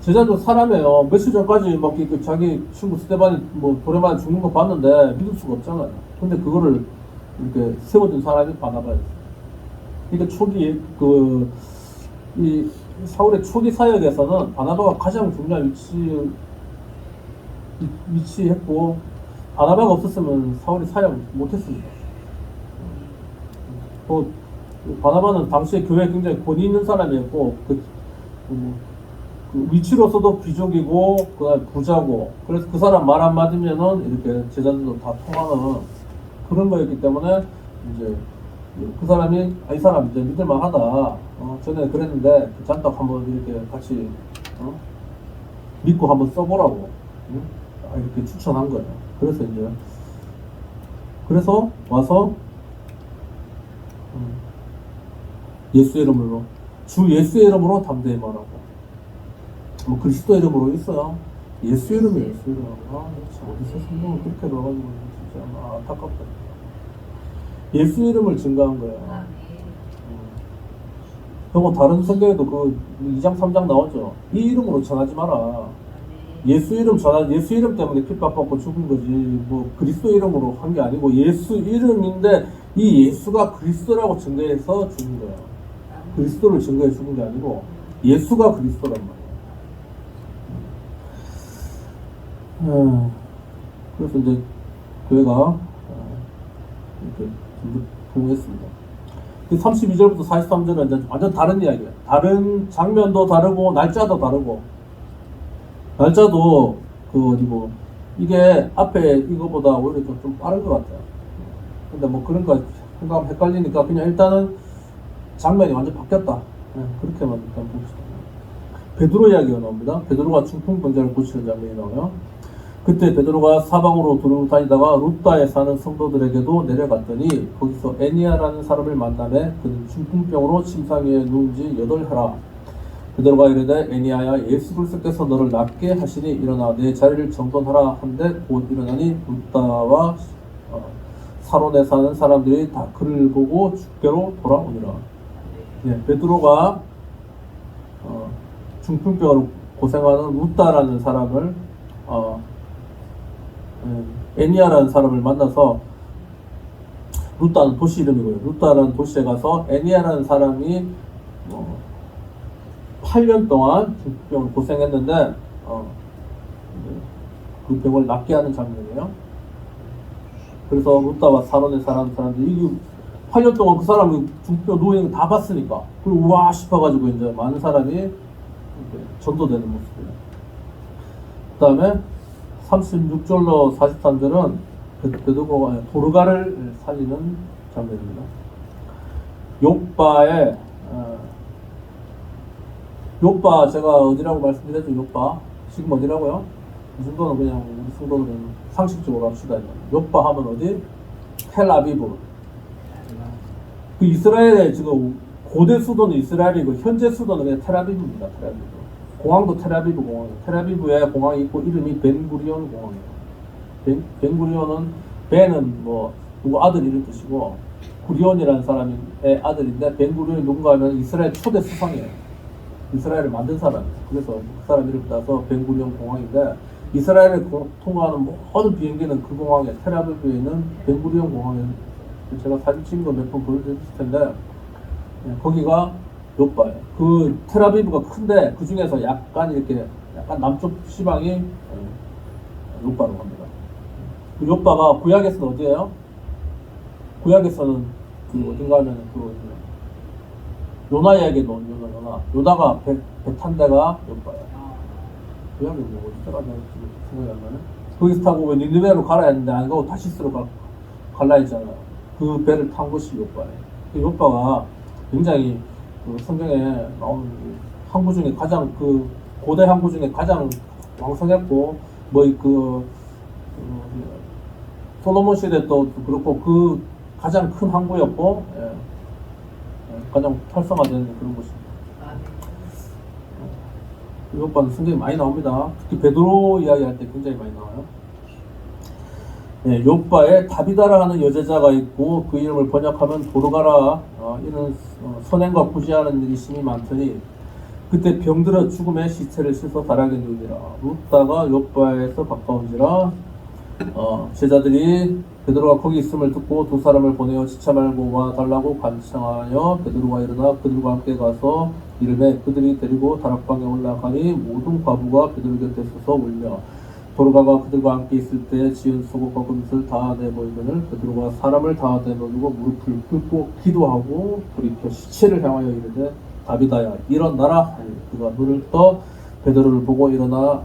제자들 사람이에요. 며칠 전까지 막 자기 친구 스테반이 뭐 돌에 맞아 죽는 거 봤는데 믿을 수가 없잖아요. 근데 그거를 이렇게 세워준 사람이 바나바였어요. 그러니까 초기 이 사울의 초기 사역에서는 바나바가 가장 중요한 위치했고 바나바가 없었으면 사울이 사역 못했습니다. 바나바는 당시에 교회에 굉장히 권위 있는 사람이었고 그 위치로서도 귀족이고 그다음에 부자고 그래서 그 사람 말 한마디면은 이렇게 제자들도 다 통하는 그런 거였기 때문에 이제 그 사람이 이 사람 이제 믿을만하다. 전에 그랬는데 잠깐 한번 이렇게 같이 믿고 한번 써보라고 이렇게 추천한 거예요. 그래서 와서 예수의 이름으로 주 예수의 이름으로 담대히 말하고 뭐 그리스도 이름으로 있어요. 예수 이름이에요. 예수 이름. 참 어디서 성경을 그렇게 넣어가지고 진짜 안타깝다. 예수 이름을 증거한 거예요. 그리고 다른 성경에도 그 2장 3장 나오죠. 이 이름으로 전하지 마라. 예수 이름 예수 이름 때문에 핍박받고 죽은 거지 뭐 그리스도 이름으로 한 게 아니고 예수 이름인데 이 예수가 그리스도라고 증거해서 죽은 거예요. 그리스도를 증거해 죽은 게 아니고 예수가 그리스도란 말이에요. 그래서 이제 교회가 이렇게 동했습니다. 32절부터 43절은 이제 완전 다른 이야기예요. 다른 장면도 다르고 날짜도 다르고 날짜도 어디고 이게 앞에 이거보다 오히려 좀 빠른 것 같아요. 근데 뭐 그런 거 생각하면 헷갈리니까 그냥 일단은 장면이 완전 바뀌었다. 그렇게만 일단 봅시다. 베드로 이야기가 나옵니다. 베드로가 중풍병자를 고치는 장면이 나와요. 그때 베드로가 사방으로 두루 다니다가 루다에 사는 성도들에게도 내려갔더니 거기서 애니아라는 사람을 만나매 그는 중풍병으로 침상에 누운 지 8해라. 베드로가 이르되 애니아야 예수 그리스도께서 너를 낫게 하시니 일어나 내 자리를 정돈하라 한데 곧 일어나니 루다와 사론에 사는 사람들이 다 그를 보고 주께로 돌아오니라. 베드로가 중풍병으로 고생하는 루다라는 사람을 애니아라는 사람을 만나서 루다는 도시 이름이고요. 루다라는 도시에 가서 애니아라는 사람이 8년 동안 중풍병을 고생했는데 그 병을 낫게 하는 장면이에요. 그래서 루다와 사론에 사는 사람들이 8년 동안 그 사람이 중풍병 누워있는 거 다 봤으니까 그리고 우와 싶어가지고 이제 많은 사람이 전도되는 모습이에요. 그 다음에 36절로 43절은 베드로가 도르가를 살리는 장면입니다. 욥바에 욥바 제가 어디라고 말씀드렸죠? 욥바 지금 어디라고요? 이 정도는 그냥 우리 성도들은 상식적으로 합시다. 욥바 하면 어디? 텔아비브. 그 이스라엘의 지금 고대 수도는 이스라엘이고 현재 수도는 그냥 텔아비브입니다. 텔아비브. 공항도 텔아비브 공항이에요. 텔아비브에 공항이 있고 이름이 벤구리온 공항이에요. 벤구리온은 벤은 뭐 누구 아들 이름 뜻이고 구리온이라는 사람의 아들인데 벤구리온이 누군가 하면 이스라엘 초대 수상이에요. 이스라엘을 만든 사람이에요. 그래서 그 사람 이름 따서 벤구리온 공항인데 이스라엘을 통과하는 모든 비행기는 그 공항에 텔아비브에 있는 벤구리온 공항에 제가 사진 찍은 거 몇 번 보여드릴 텐데 거기가 요바예요. 그 텔아비브가 큰데 그 중에서 약간 이렇게 약간 남쪽 시방이 요바로 갑니다. 그 요바가 구약에서는 어디예요? 구약에서는 그 어딘가 하면 그 요나 이야기 나온 요나가 배 탄 데가 요바예요. 구약이 뭐 어디다가 생각이 안 나네. 거기서 타고 왜 니느웨로 가라 했는데 안 가고 다시스로 갈라 했잖아요. 그 배를 탄 것이 요바예요. 그 요바가 굉장히 그 성경에 나오는 항구 중에 가장 그 고대 항구 중에 가장 왕성했고 뭐 그 솔로몬 시대 또 그렇고 그 가장 큰 항구였고 가장 활성화된 그런 곳입니다. 이 오빠는 성경이 많이 나옵니다. 특히 베드로 이야기할 때 굉장히 많이 나와요. 요바에 다비다라 하는 여제자가 있고 그 이름을 번역하면 도르가라. 이는 선행과 구제하는 일이 심히 많더니 그때 병들어 죽음의 시체를 씻어 다락에 누이니라. 룻다가 요바에서 가까운지라. 제자들이 베드로가 거기 있음을 듣고 두 사람을 보내어 지체 말고 와 달라고 간청하여 베드로가 일어나 그들과 함께 가서 이르매 그들이 데리고 다락방에 올라가니 모든 과부가 베드로 곁에 서서 울며 도르가가 그들과 함께 있을 때 지은 속옷과 금슬 다 내보이거늘 베드로가 사람을 다 내놓고 무릎을 꿇고 기도하고 돌이켜 시체를 향하여 이르되 다비다야 일어나라 하니 그가 눈을 떠 베드로를 보고 일어나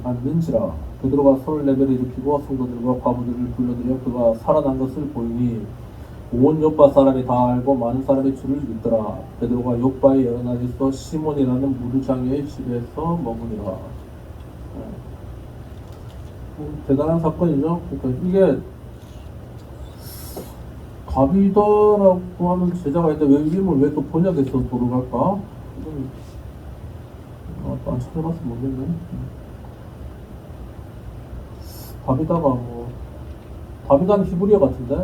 앉는지라. 베드로가 손을 내밀어 일으키고 성도들과 과부들을 불러들여 그가 살아난 것을 보이니 온 요바 사람이 다 알고 많은 사람이 주를 믿더라. 베드로가 요바에 여러 날 있어 시몬이라는 무두장의 집에서 머무니라. 대단한 사건이죠. 그러니까 이게 다비다라고 하는 제자가 있는데 왜 이름을 왜 또 번역해서 도르갈까? 이건 안 찾아봤으면 모르겠네. 다비다는 히브리어 같은데?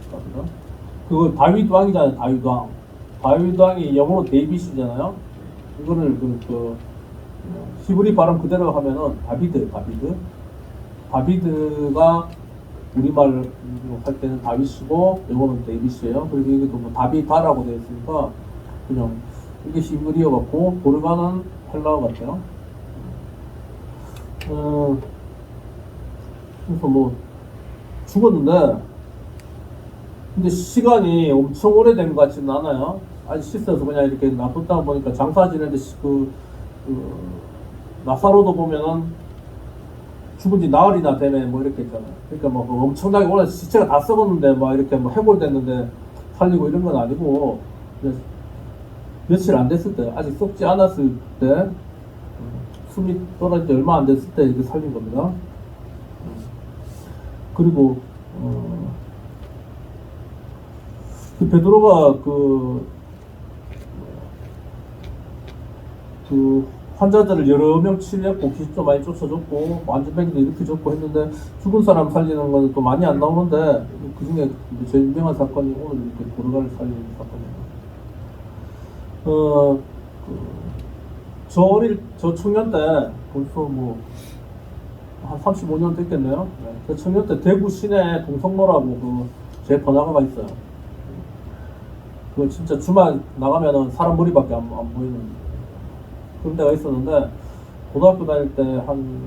다비다? 그거 다윗 왕이잖아요, 다윗 왕. 다윗 왕이 영어로 데이빗이잖아요? 이거를 히브리 발음 그대로 하면은 다비드가 우리말로 할 때는 다윗이고 영어는 데이빗이에요. 그리고 이것도 뭐 다비다라고 되어 있으니까 그냥 이게 히브리어 같고 도르가는 헬라어 같아요. 그래서 뭐 죽었는데 근데 시간이 엄청 오래된 것 같지는 않아요. 아직 씻어서 그냥 이렇게 놔뒀다 보니까 장사 지내는데 나사로도 보면은 죽은 지 나흘이나 되네 뭐 이렇게 있잖아요. 그러니까 뭐 엄청나게 오래 시체가 다 썩었는데 막 이렇게 뭐 해골됐는데 살리고 이런 건 아니고 며칠 안 됐을 때 아직 썩지 않았을 때 숨이 떨어진 지 얼마 안 됐을 때 이렇게 살린 겁니다. 그리고 그 베드로가 그 환자들을 여러 명 치료했고 귀신도 많이 쫓아줬고 안전뱅이도 이렇게 줬고 했는데 죽은 사람 살리는 건 또 많이 안 나오는데 그 중에 제일 유명한 사건이 오늘 이렇게 도르가를 살리는 사건이에요. 저 청년 때 벌써 뭐 한 35년 됐겠네요. 그 청년 때 대구 시내 동성로라고 제 번화가가 있어요. 그거 진짜 주말 나가면은 사람 머리밖에 안 보이는 그런 데가 있었는데 고등학교 다닐 때 한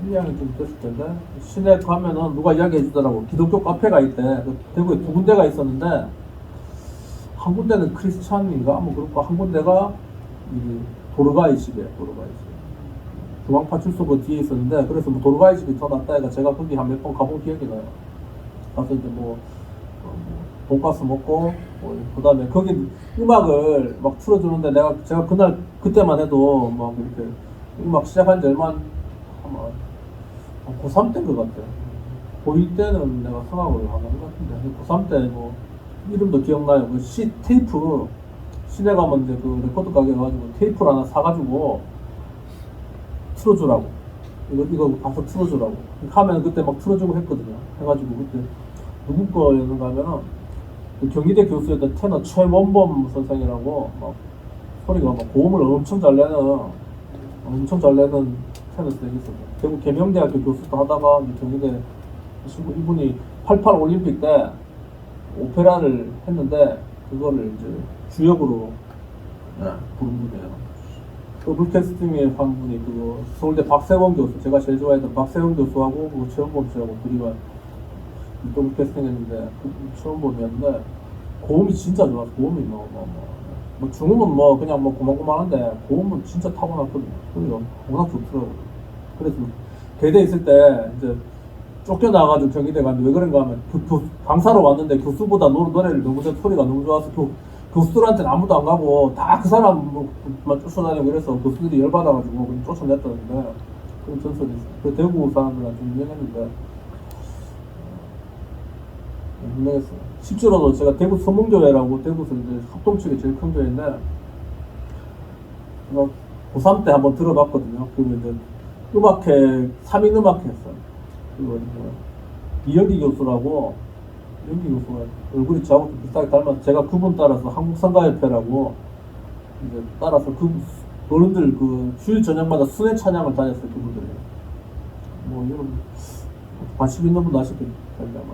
1학년쯤 됐을 텐데 시내 가면은 누가 이야기해 주더라고. 기독교 카페가 있대. 대구에 두 군데가 있었는데 한 군데는 크리스찬인가 뭐 그렇고 한 군데가 도르가의 집이에요. 도르가의 집. 중앙파출소 뒤에 있었는데 그래서 뭐 도르가의 집이 더 낫다 해가 제가 거기 한 몇 번 가본 기억이 나요. 가서 이제 돈가스 먹고 그 다음에 거기 음악을 막 틀어주는데 제가 그때만 해도 막 이렇게 음악 시작한 지 얼마 아마 고3 때인 것 같아요. 고1 때는 내가 성악을 안 하는 것 같은데 고3 때 뭐 이름도 기억나요. 그 테이프 시내 가면 이제 그 레코드 가게 가가지고 테이프를 하나 사가지고 틀어주라고. 이거 가서 틀어주라고. 하면 그때 막 틀어주고 했거든요. 해가지고 그때 누구 거였는가 하면은 그 경희대 교수였던 테너 최원범 선생이라고 막 소리가 막 고음을 엄청 잘 내는 테너 선생이 있었어요. 결국 계명대학교 교수도 하다가 이제 경희대 이분이 88 올림픽 때 오페라를 했는데 그거를 이제 주역으로 부른 분이에요. 더블 캐스팅에 한 분이 그거 서울대 박세원 교수, 제가 제일 좋아했던 박세원 교수하고 그 최원범 씨하고 둘이가 더블 캐스팅했는데 그 최원범이었는데 고음이 진짜 좋았어. 고음이 뭐 중음은 뭐 그냥 뭐 고만고만한데 고음은 진짜 타고났거든요. 그래서 워낙 좋더라고요. 그래서 대대 있을 때 이제 쫓겨나가지고 경희대 갔는데 왜 그런가 하면 강사로 왔는데 교수보다 노래를 너무 소리가 너무 좋아서 교수들한테는 아무도 안 가고 다 그 사람만 쫓아다니고 그래서 교수들이 열받아가지고 그냥 쫓아냈다는데 그런 전설이 있어요. 그 대구 사람들한테 좀 유명했는데 유명했어요. 실제로도 제가 대구 서문교회라고 대구에서 이제 합동측에 제일 큰 교회인데 고3 때 한번 들어봤거든요. 그리고 이제 음악회 3인 음악회 했어요. 그리고 이제 이영기 교수라고 이영기 교수가 얼굴이 저하고 좀 비슷하게 닮아서 제가 그분 따라서 한국성가협회라고 이제 따라서 그 어른들 그 주일 저녁마다 순회 찬양을 다녔어요. 그분들이 뭐 이런 관심 있는 분도 아실 텐데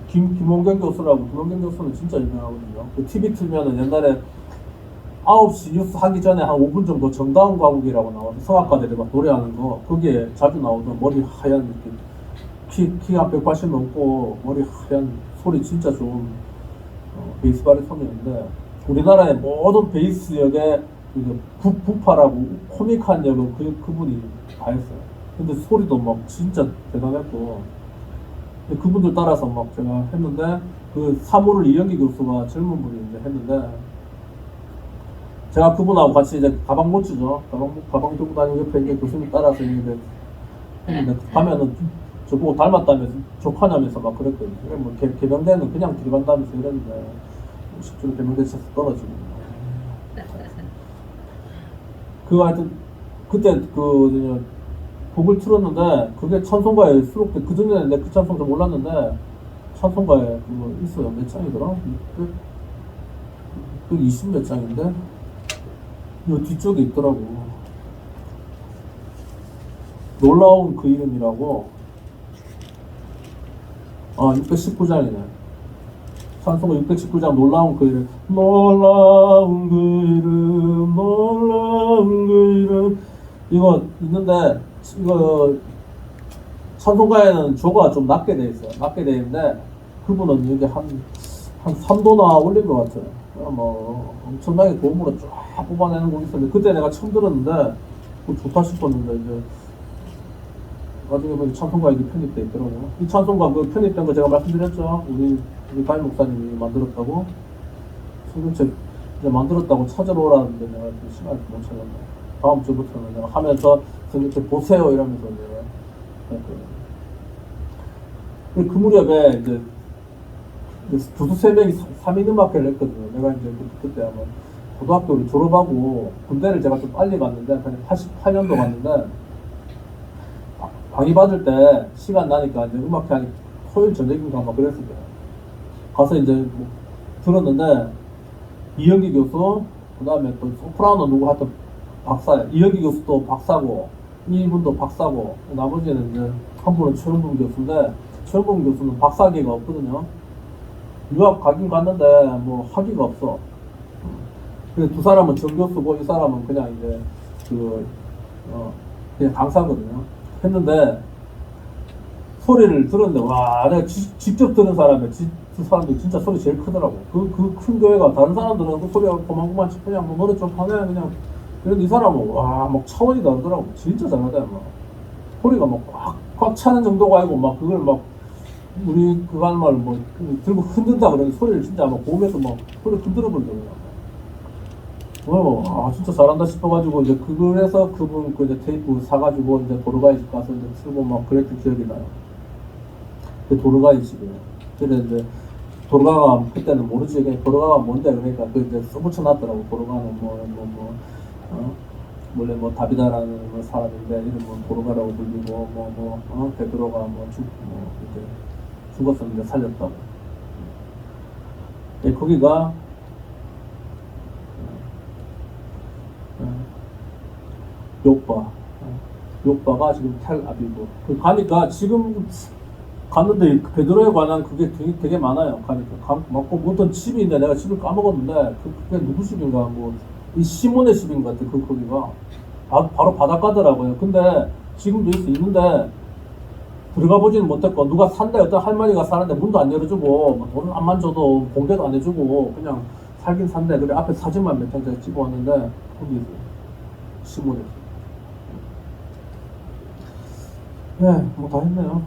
김원경 교수라고 김원경 교수는 진짜 유명하거든요. 그 TV 틀면은 옛날에 9시 뉴스 하기 전에 한 5분 정도 정다운 과국이라고 나와서 성악가들이 막 노래하는 거 거기에 자주 나오던 머리 하얀 이렇게 키가 180 넘고 머리 하얀 소리 진짜 좋은 베이스 바리톤이었는데 우리나라의 모든 베이스 역에 부파라고 코믹한 역은 그분이 다 했어요. 근데 소리도 막 진짜 대단했고 그분들 따라서 막 제가 했는데 그 사무를 이영기 교수가 젊은 분이 이제 했는데 제가 그분하고 같이 이제 가방 못 주죠. 가방 들고 다니고 옆에 이제 교수님 따라서 이제 했는데 가면은 저보고 닮았다면서 족하냐면서 막 그랬거든요. 그래 뭐 개병대는 그냥 들어간다면서 이랬는데 실제로 개병대 쳐서 떨어지고 그거 하여튼 그때 그 곡을 틀었는데 그게 찬송가에 수록돼. 그 전에는 내가 그 찬송 잘 몰랐는데 찬송가에 그거 있어요. 몇 장이더라? 120 몇 장인데 이 뒤쪽에 있더라고. 놀라운 그 이름이라고. 619장이네. 찬송가 619장 놀라운 그 이름. 놀라운 그 이름, 놀라운 그 이름. 이거 있는데 이거 찬송가에는 조가 좀 낮게 돼 있어요. 낮게 돼 있는데 그분은 여기 한 3도나 올린 것 같아요. 뭐 엄청나게 고음으로 쫙 뽑아내는 곡이 있었는데 그때 내가 처음 들었는데 좋다 싶었는데 이제 나중에 보니 찬송가 이게 편입돼 있더라고요. 이 찬송가 그 편입된 거 제가 말씀드렸죠. 우리 담임 목사님이 만들었다고 성경책 이제 만들었다고 찾으러 오라는데 내가 시간이 못 찾았네. 다음 주부터는 내가 하면서 성경책 보세요 이러면서 이제 그 무렵에 이제 교수 3명이 3인 음악회를 했거든요. 내가 이제 그때 아마 고등학교를 졸업하고 군대를 제가 좀 빨리 갔는데 88년도 갔는데 강의 받을 때 시간 나니까 이제 음악회 하니 토요일 저녁인가 막 그랬을 거예요. 가서 이제 뭐 들었는데 이영기 교수 그 다음에 또 소프라노 누구 하여튼 박사예요. 이영기 교수도 박사고 이분도 박사고 나머지는 이제 한 분은 최원범 교수인데 최원범 교수는 박사학위가 없거든요. 유학 가긴 갔는데 뭐 학위가 없어. 그래서 두 사람은 정교수고 이 사람은 그냥 이제 그냥 강사거든요. 했는데 소리를 들었는데 와 내가 직접 들은 사람이 그 사람들이 진짜 소리 제일 크더라고. 그 큰 교회가 다른 사람들은 그 소리가 고만고만 그냥 뭐 노래 좀 하네 그냥. 그런데 이 사람은 와 막 차원이 다르더라고. 진짜 잘하다 막 소리가 막 꽉 차는 정도가 아니고 막 그걸 막 우리 그거 하는 말을 뭐 들고 흔든다 그러는데 소리를 진짜 막 고음에서 막 소리를 흔들어 버리더라고요. 진짜 잘한다 싶어가지고 이제 그래서 그분 그 이제 테이프 사가지고 이제 도르가이 집 가서 이제 틀고 막 그랬던 기억이 나요. 그 도르가이 집이에요. 그래서 이제 도르가가 그때는 모르지 그냥 도르가가 뭔데 그러니까 그 이제 써붙여 놨더라고. 도르가는 원래 뭐 다비다라는 뭐 사람인데 이름은 도로가라고 불리고 베드로가 이렇게 죽었었는데 살렸다고. 거기가 요바가 지금 텔아비브. 가니까 지금 갔는데 베드로에 관한 그게 되게 많아요. 가니까 맞고 어떤 집이 있는데 내가 집을 까먹었는데 그게 누구 집인가 이 시몬의 집인 것 같아. 거기가 바로 바닷가더라고요. 근데 지금도 있는데 들어가 보지는 못했고 누가 산다 어떤 할머니가 사는데 문도 안 열어주고 돈 안 만져도 공개도 안 해주고 그냥 살긴 산대. 그래 앞에 사진만 몇 장짜리 찍어왔는데 거기 있어요. 시몬의 집. 네, 뭐 다 했네요.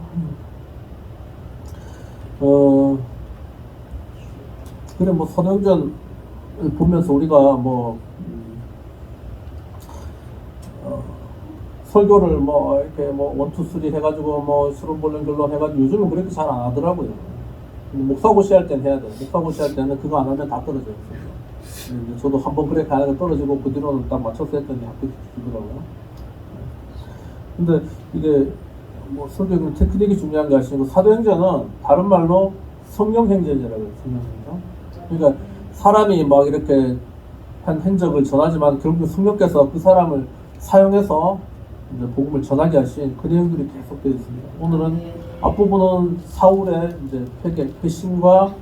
그래 뭐 사도행전을 보면서 우리가 설교를 이렇게 원투 쓰리 해가지고 수론본론 결론 해가지고 요즘은 그렇게 잘 안 하더라고요. 목사고시 할 땐 해야 돼. 목사고시 할 때는 그거 안 하면 다 떨어져요. 저도 한번 그렇게 하다가 떨어지고 그 뒤로는 딱 맞춰서 했더니 합격시키더라고요. 근데 이게 설교는 테크닉이 중요한 게 아니고 사도행전은 다른 말로 성령행전이라고 해요. 성령행전. 그러니까 사람이 이렇게 한 행적을 전하지만 결국 성령께서 그 사람을 사용해서 이제 복음을 전하게 하신 그 내용들이 계속되어 있습니다. 오늘은 앞부분은 사울의 이제 회심과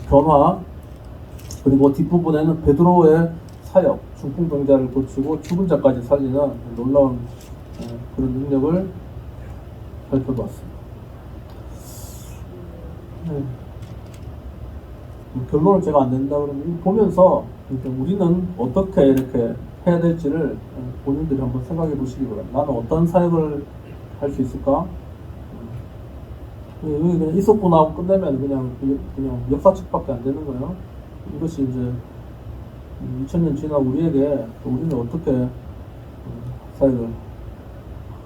변화, 그리고 뒷부분에는 베드로의 사역, 중풍병자를 고치고 죽은 자까지 살리는 놀라운 그런 능력을 살펴봤습니다. 결론을 제가 안 낸다 그러면 보면서 우리는 어떻게 이렇게 해야 될지를 본인들이 한번 생각해 보시기 바랍니다. 나는 어떤 사역을 할 수 있을까? 그냥 이석구 나오고 끝내면 그냥 역사책밖에 안 되는 거예요. 이것이 이제 2000년 지나 우리에게 우리는 어떻게 사역을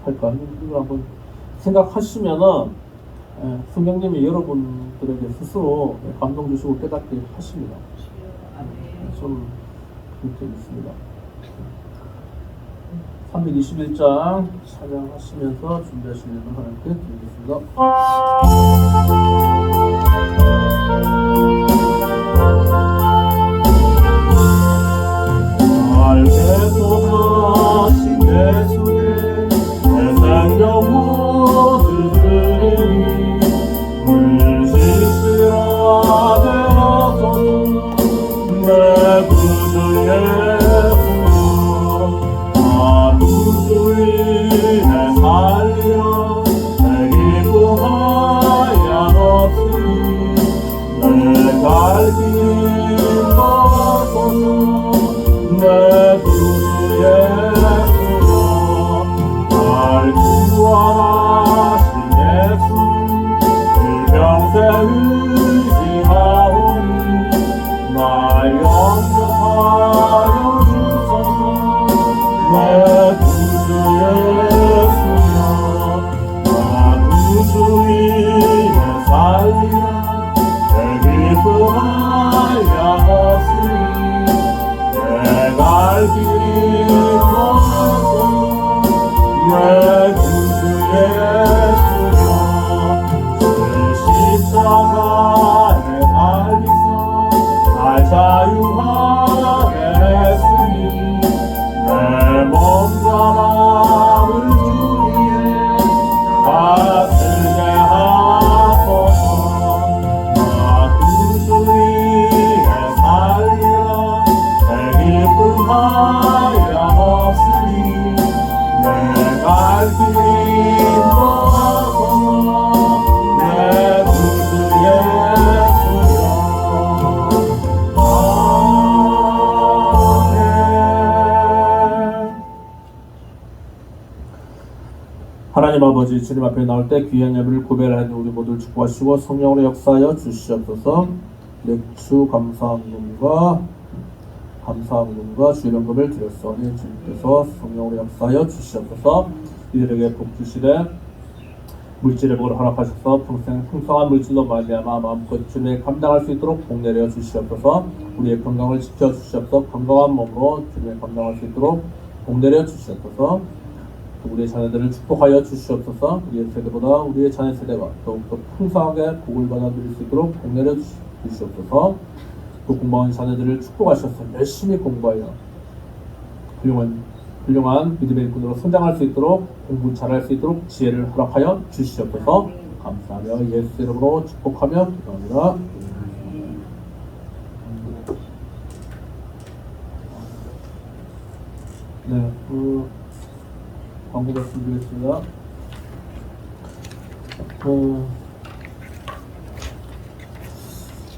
할까? 이걸 한번 생각하시면은 성령님이 여러분들에게 스스로 감동 주시고 깨닫게 하십니다. 저는 그렇게 믿습니다. 321장 찬양하시면서 준비하시면 하나님께 드리겠습니다. 알겠소서 신예수의 내 생명 모두 드리니 물질시라 되어서는 내 구주 예수여 나 구주 위에 살리라 내 기쁨하여 없으니 내 갈길 벗어서 내 구주 예수여 날 구원하신 예수 일평생 의지하오니 날 영접하여 주소서 내 구주 예수여 나 구주 위에 살리라 내 기쁨하여 없으니 내 갈 길이 멀어서 내 구주 예수여 그 십자가에 달리사 날 자유하게 했으니 내 몸과 마음을 주위에 다스게 하소서 나 구주 위에 살리라 내 기쁨하여 없으니 내 갈 길이 멀어서 내 구주 예수여 아멘. 하나님 아버지 주님 앞에 나올 때 귀한 예배를 구별하는 우리 모두를 축복하시고 성령으로 역사하여 주시옵소서. 맥주 감사함과 주의 영광을 드렸사오니 주님께서 성령으로 역사하여 주시옵소서. 이들에게 복 주시되 물질의 복을 허락하셔서 평생 풍성한 물질로 말미암아 마음껏 주님의 감당할 수 있도록 복 내려 주시옵소서. 우리의 건강을 지켜 주시옵소서. 건강한 몸으로 주님의 감당할 수 있도록 복 내려 주시옵소서. 우리의 자녀들을 축복하여 주시옵소서. 우리의 세대보다 우리의 자녀 세대가 더욱더 풍성하게 복을 받아 누릴 수 있도록 복 내려 주시옵소서. 또 공부하는 자녀들을 축복하셔서 열심히 공부하여 훌륭한 믿음의 일꾼으로 성장할 수 있도록 공부 잘할 수 있도록 지혜를 허락하여 주시옵소서. 감사하며 예수 이름으로 축복하며 기도합니다. 네, 광고 말씀드리겠습니다.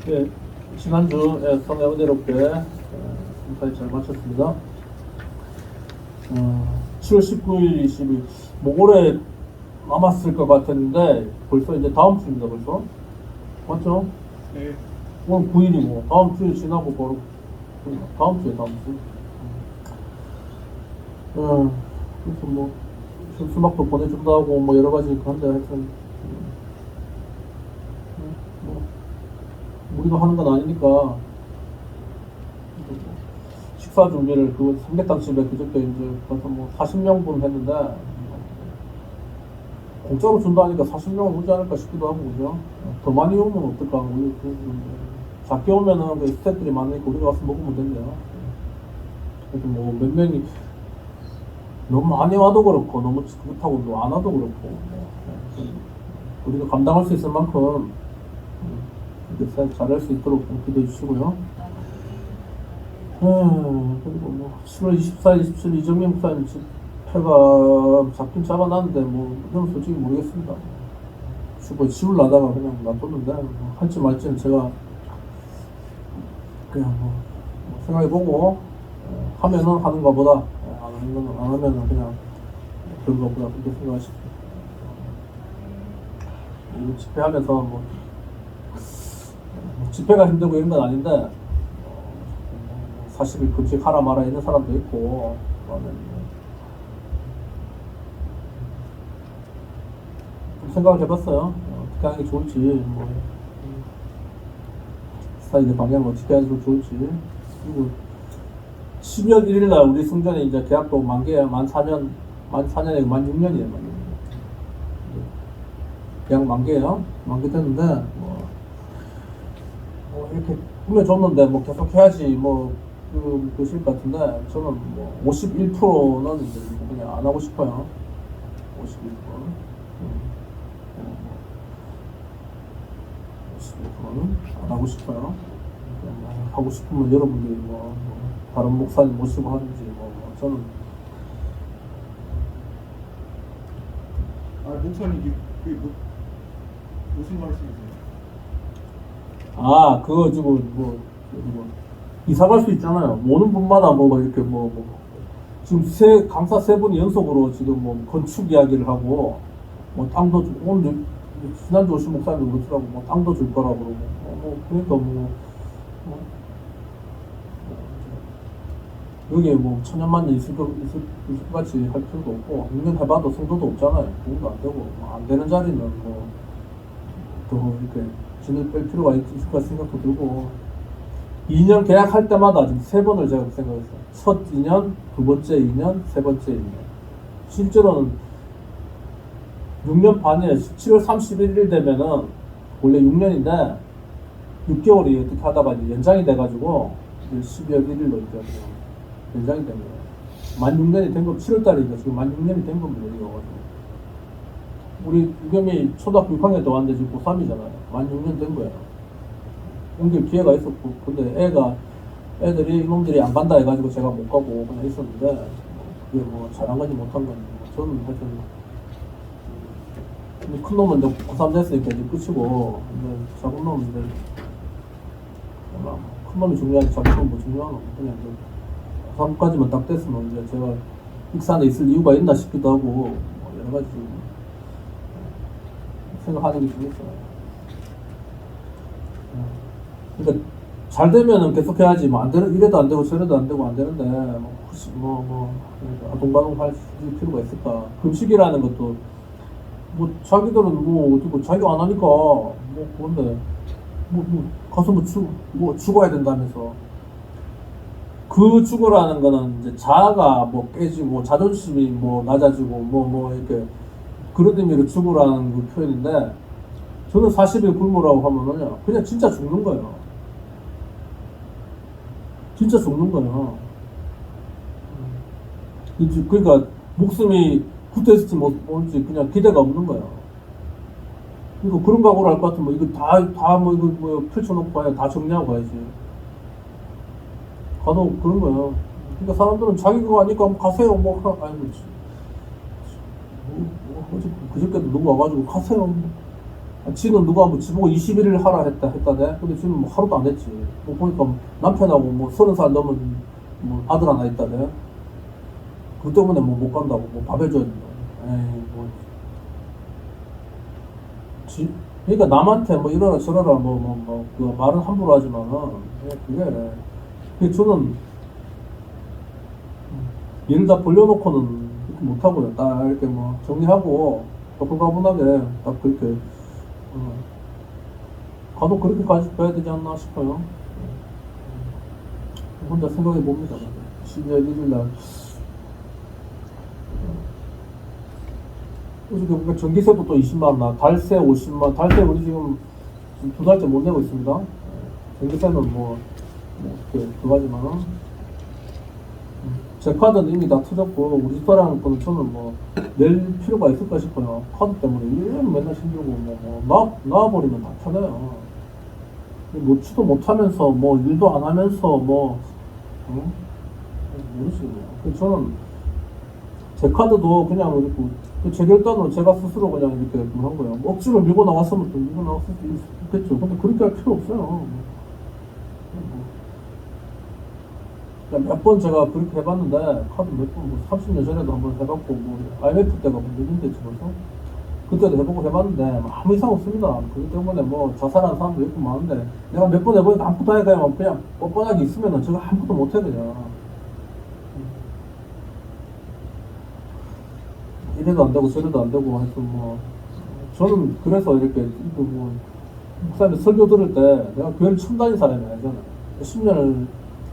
예, 지난주 성의 은혜롭게 인사를 잘 마쳤습니다. 7월 19일, 20일 모레 남았을 것 같았는데 벌써 이제 다음 주입니다. 벌써 맞죠? 네. 오늘 9일이고 다음 주에 지나고 바로 다음 주에 그래서 뭐 수막도 보내준다 하고 뭐 여러 가지 한데 하여튼 뭐 우리가 하는 건 아니니까 식사 준비를 그 삼계탕집에 그저께 이제 가서 뭐 40명분 했는데 공짜로 준다니까 40명은 오지 않을까 싶기도 하고 그죠? 더 많이 오면 어떨까? 우리 작게 오면은 그 스태프들이 많으니까 우리가 와서 먹으면 된대요. 그래서 뭐 몇 명이 너무 많이 와도 그렇고 너무 그렇다고 안 와도 그렇고 우리가 감당할 수 있을 만큼 이렇게 잘할 수 있도록 좀 기도해 주시고요. 그리고 뭐 7월 24일, 27일 이정민 목사님 집회가 잡긴 잡아놨는데 뭐 그건 솔직히 모르겠습니다. 지우려다가 그냥 놔뒀는데 뭐 할지 말지는 제가 그냥 뭐 생각해보고 하면은 하는가 보다 안 하면은 그냥 그런가 보다 그렇게 생각하십시오. 집회하면서 뭐 집회가 힘들고 이런 건 아닌데 40일 금식하라 마라 이런 사람도 있고 생각을 해봤어요. 어떻게 하는 게 좋을지 뭐 스타일의 방향을 어떻게 하는 게 좋을지. 그리고 12월 1일 날 우리 승전에 이제 계약도 만기예요. 만 4년에 만 6년이에요. 계약 만기예요. 만기 됐는데 뭐 이렇게 꾸며줬는데 뭐 계속 해야지 뭐 그러실 것 같은데 저는 뭐 51%는 이제 그냥 안 하고 싶어요. 51%는 안 하고 싶어요. 하고 싶으면 여러분들이 뭐 다른 목사님 모시고 하든지 뭐 저는 목사님 그게 무슨 말씀이세요? 그거 지금 뭐 이사 갈 수 있잖아요. 오는 분마다 뭐 이렇게 지금 강사 세 분이 연속으로 지금 뭐 건축 이야기를 하고 뭐 땅도 오늘 지난주 오신 목사님도 그렇더라고 뭐 땅도 줄 거라고 그러고 그러니까 여기에 뭐 천년만년 있을 것 같이 할 필요도 없고 6년 해봐도 성도도 없잖아요. 그것도 안 되고 안 되는 자리는 뭐 더 이렇게 진을 뺄 필요가 있을 것 생각도 들고 2년 계약할 때마다 지금 3번을 제가 생각했어요. 첫 2년, 두 번째 2년, 세 번째 2년. 실제로는 6년 반에 7월 31일 되면은 원래 6년인데 6개월이 어떻게 하다가 이제 연장이 돼가지고 12월 1일로 이제 연장이 된 거예요. 만 6년이 된 거, 7월 달이니까 지금 만 6년이 된 겁니다. 이거 가지고. 우리 유겸이 초등학교 6학년 때 왔는데 지금 고3이잖아요. 만 6년 된 거예요. 옮길 기회가 있었고, 근데 애들이 이놈들이 안 간다 해가지고 제가 못 가고 그냥 있었는데, 그게 뭐 잘한 건지 못한 건지, 저는 하여튼, 큰 놈은 이제 고3 됐으니까 이제 끝이고, 근데 작은 놈은 이제, 큰 놈이 중요하지, 작은 놈은 뭐 중요한 건 그냥 이제 고3까지만 딱 됐으면 이제 제가 익산에 있을 이유가 있나 싶기도 하고, 뭐 여러 가지 생각하는 게 좀 있어요. 그러니까 잘 되면은 계속 해야지 뭐 안 되는 이래도 안 되고 저래도 안 되고 안 되는데 그러니까 아동바동 할 필요가 있을까? 금식이라는 것도 뭐 자기들은 뭐 어떻게 자기가 안 하니까 뭐 그건데 뭐 가서 뭐 죽어야 된다면서 그 죽어라는 거는 이제 자아가 뭐 깨지고 자존심이 뭐 낮아지고 뭐 이렇게 그런 의미로 죽으라는 그 표현인데 저는 40일 굶으라고 하면은요 그냥 진짜 죽는 거예요. 진짜 죽는 거예요. 그러니까 목숨이 굳어있을지 모를지 그냥 기대가 없는 거예요. 그러니까 그런 각오를 할 것 같으면 이거 다 뭐 이거 뭐 펼쳐놓고 가야 다 정리하고 가야지. 가도 그런 거예요. 그러니까 사람들은 자기 그거 아니까 뭐 가세요 뭐 아니 그렇지. 어제 그저께도 누구 와가지고 가세요. 지는 누가 뭐 지보고 21일 하라 했다네. 근데 지금 뭐 하루도 안 했지. 뭐 보니까 남편하고 뭐 30살 넘은 뭐 아들 하나 있다네. 그 때문에 뭐 못 간다고 뭐 밥 해줘야 된다. 에이 뭐. 그러니까 남한테 뭐 이러라 저러라 그 말은 함부로 하지만은 그게 저는 일을 다 벌려놓고는 이렇게 못하고요. 딱 이렇게 뭐 정리하고 가분가분하게 딱 그렇게 가도 그렇게까지 봐야 되지 않나 싶어요. 혼자 생각해 봅니다. 12월 1일 날 어저께 전기세도 또 20만원 나 달세 50만 달세 우리 지금 2달째 못 내고 있습니다. 전기세는 뭐 그거지만은 제 카드는 이미 다 터졌고 우리 집사람 거는 저는 뭐 낼 필요가 있을까 싶어요. 카드 때문에 1년 맨날 힘들고 나와버리면 다 편해요. 놓지도 못하면서 뭐 일도 안 하면서 모르시겠네요. 저는 제 카드도 그냥 이렇게 제 결단으로 제가 스스로 그냥 이렇게 한 거예요. 뭐 억지로 밀고 나왔으면 또 밀고 나왔을 수 있겠죠. 근데 그렇게 할 필요 없어요. 몇 번 제가 그렇게 해봤는데 카드 몇 번, 뭐 30년 전에도 한번 해봤고 뭐 IMF 때가 뭐 몇년대 집어서 그때도 해보고 해봤는데 아무 이상 없습니다. 그렇기 때문에 뭐 자살하는 사람도 있고 많은데 내가 몇 번 해보니까 아무것도 안 해. 그냥 뻔뻔하게 있으면은 제가 아무것도 못해 그냥. 이래도 안 되고 저래도 안 되고 하여튼 뭐 저는 그래서 이렇게 뭐 목사님 설교 들을 때 내가 교회를 처음 다닌 사람이 아니잖아요. 10년을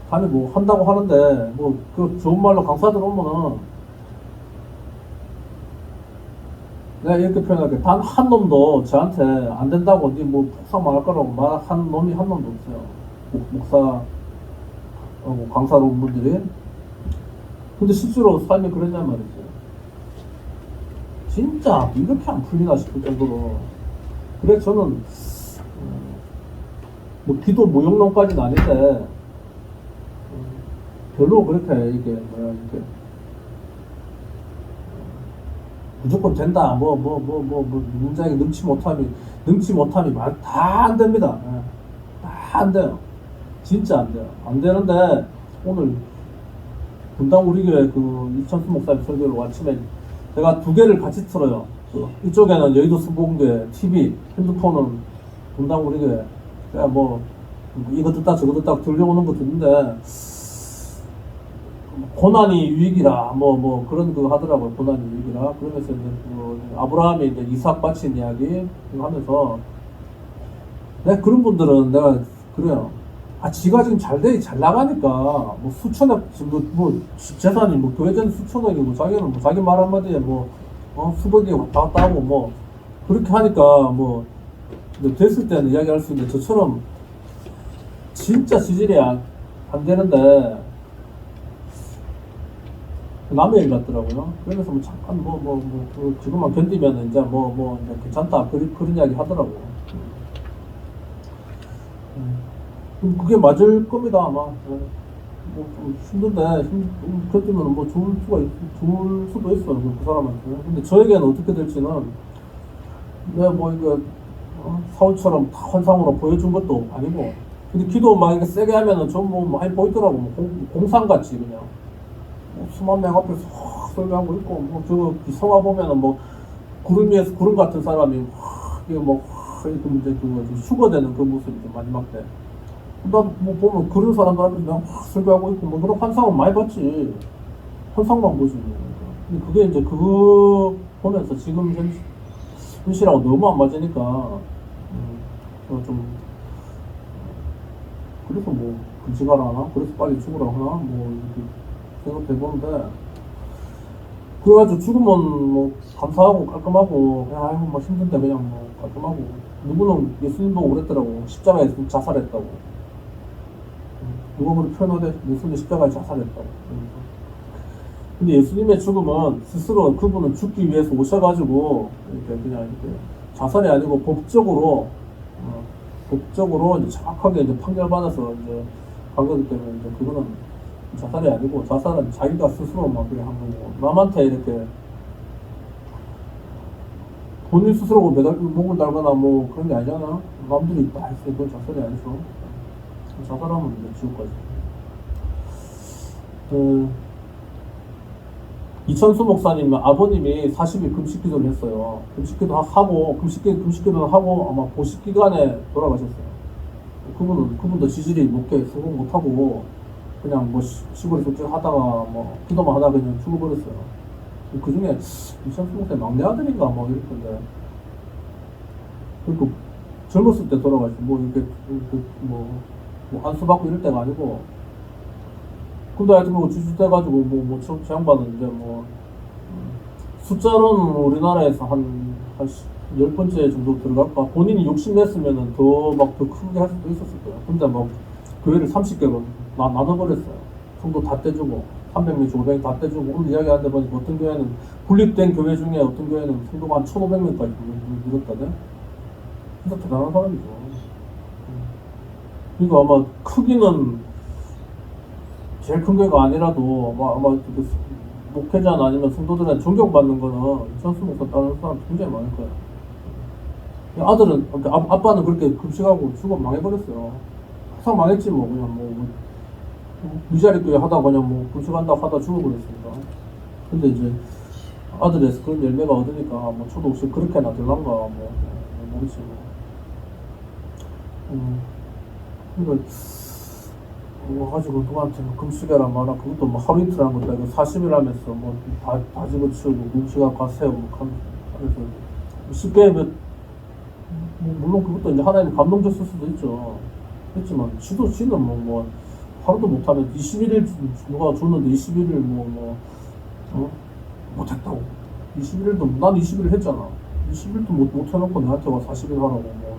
다니고 한다고 하는데 뭐 그 좋은 말로 강사들 오면은 내가 이렇게 표현할게. 단 한 놈도 저한테 안 된다고 어디 뭐 폭삭 말할 거라고 말한 놈이 한 놈도 없어요. 목사 뭐 강사로 온 분들이. 근데 실제로 삶이 그랬냔 말이지. 진짜 이렇게 안 풀리나 싶을 정도로. 그래 저는 뭐 기도 무용론까지는 아닌데 별로 그렇게 이게 이렇게 무조건 된다 문장이 능치 못함이 다 안 됩니다. 다 안 돼요. 진짜 안 돼요. 안 되는데 오늘 분당 우리 교회 그 이천수 목사님 설교를 아침에 제가 2개를 같이 틀어요. 이쪽에는 여의도 수봉교회 TV, 핸드폰은 분당 우리 교회. 제가 뭐 이거 듣다 저거 듣다 들려오는 거 듣는데 고난이 유익이라 뭐 그런 거 하더라고요. 고난이 유익이라. 그러면서 이제 그 아브라함이 이제 이삭 바친 이야기 하면서 내가 그런 분들은 내가 그래요. 지가 지금 잘 나가니까 뭐 수천억 지금 뭐 재산이 뭐 교회전 수천억이고 자기는 뭐 자기 말 한마디에 수백이 왔다 갔다 하고 뭐 그렇게 하니까 뭐 됐을 때는 이야기할 수 있는데 저처럼 진짜 지질이 안 되는데 남의 일 같더라고요. 그래서 뭐 잠깐 지금만 견디면 이제 이제 괜찮다 그런 이야기 하더라고요. 그게 맞을 겁니다 아마. 좀 힘든데 견디면 뭐 좋을 수도 있어요 그 사람한테. 근데 저에게는 어떻게 될지는 내가 뭐 이거 사울처럼 다 환상으로 보여준 것도 아니고. 근데 기도 막 이렇게 세게 하면은 좀 많이 보이더라고. 공상같이 그냥. 수만 명 앞에서 확 설교하고 있고, 저 성화 보면은 구름 위에서 구름 같은 사람이 이게 이렇게 이제 휴거되는 그 모습이죠, 마지막 때. 나도 보면 그런 사람들 앞에서 그냥 확 설교하고 있고, 그런 환상은 많이 봤지. 환상만 보지. 근데 그게 이제 그거 보면서 지금 현실하고 너무 안 맞으니까 좀 그래서 뭐 금식하라 하나? 그래서 빨리 죽으라 하나? 뭐 이렇게 생각해보는데 그래가지고 죽으면 뭐 감사하고 깔끔하고 그냥 아이고 뭐 힘든데 그냥 뭐 깔끔하고 누구는 예수님도 그랬더라고. 십자가에서 자살했다고. 누가 그렇게 표현하대? 예수님이 십자가에 자살했다고. 근데 예수님의 죽음은 스스로 그분은 죽기 위해서 오셔가지고 이렇게 그냥 이렇게 자살이 아니고 법적으로 이제 정확하게 이제 판결받아서 이제 간 거기 때문에 이제 그거는 자살이 아니고 자살은 자기가 스스로 막 그래 한 거고 남한테 이렇게 본인 스스로 목을 달거나 뭐 그런 게 아니잖아. 남들이 다 했어. 그건 자살이 아니죠. 자살하면 이제 지옥 가지. 이천수 목사님 아버님이 40일 금식기도를 했어요. 금식기도 하고 금식기도를 하고 아마 보식 기간에 돌아가셨어요. 그분도 지질이 목회 성공 못하고 그냥 뭐 시골에서 쭉 하다가 뭐 기도만 하다가 그냥 죽어버렸어요. 그 중에 이천수 목사님 막내 아들인가 뭐 이랬던데. 그리고 젊었을 때 돌아가셨어. 뭐 이렇게 뭐 안수 받고 이럴 때가 아니고. 근데 하여튼 뭐 주주돼가지고 뭐 양반은 이제 뭐 숫자로는 우리나라에서 한 10번째 정도 들어갈까. 본인이 욕심냈으면은 더 크게 할 수도 있었을 거야. 근데 뭐 교회를 30개로 나눠버렸어요. 성도 다 떼주고 300명, 500명 다 떼주고. 오늘 이야기하는데 보니까 어떤 교회는 분립된 교회 중에 어떤 교회는 성도가 한 1,500명까지 늘었다네. 진짜 대단한 사람이죠. 그러니까 아마 크기는 제일 큰 교회가 아니라도 아마 목회자나 아니면 성도들한테 존경받는 거는 이천수 목사 다른 사람 굉장히 많을 거예요. 아들은 아빠는 그렇게 금식하고 죽어 망해버렸어요. 항상 망했지 뭐 그냥 뭐 위자리 교회 하다가 그냥 뭐 금식한다고 하다 죽어버렸으니까. 근데 이제 아들에서 그런 열매가 얻으니까 뭐 저도 혹시 그렇게나 될란가 뭐 모르지 뭐. 그러니까 와가지고 누구한테 뭐 금식해라 마라 그것도 뭐 하루 이틀 한 것도 아니고 40일 하면서 뭐 다 집어치우고 금식하고 가세요 뭐 하면서 쉽게 뭐 물론 그것도 이제 하나님 감동 줬을 수도 있죠. 했지만 지는 뭐 하루도 못하면 21일 누가 줬는데 21일 못했다고. 21일도 난 20일 했잖아. 20일도 못 해놓고 나한테 와 40일 하라고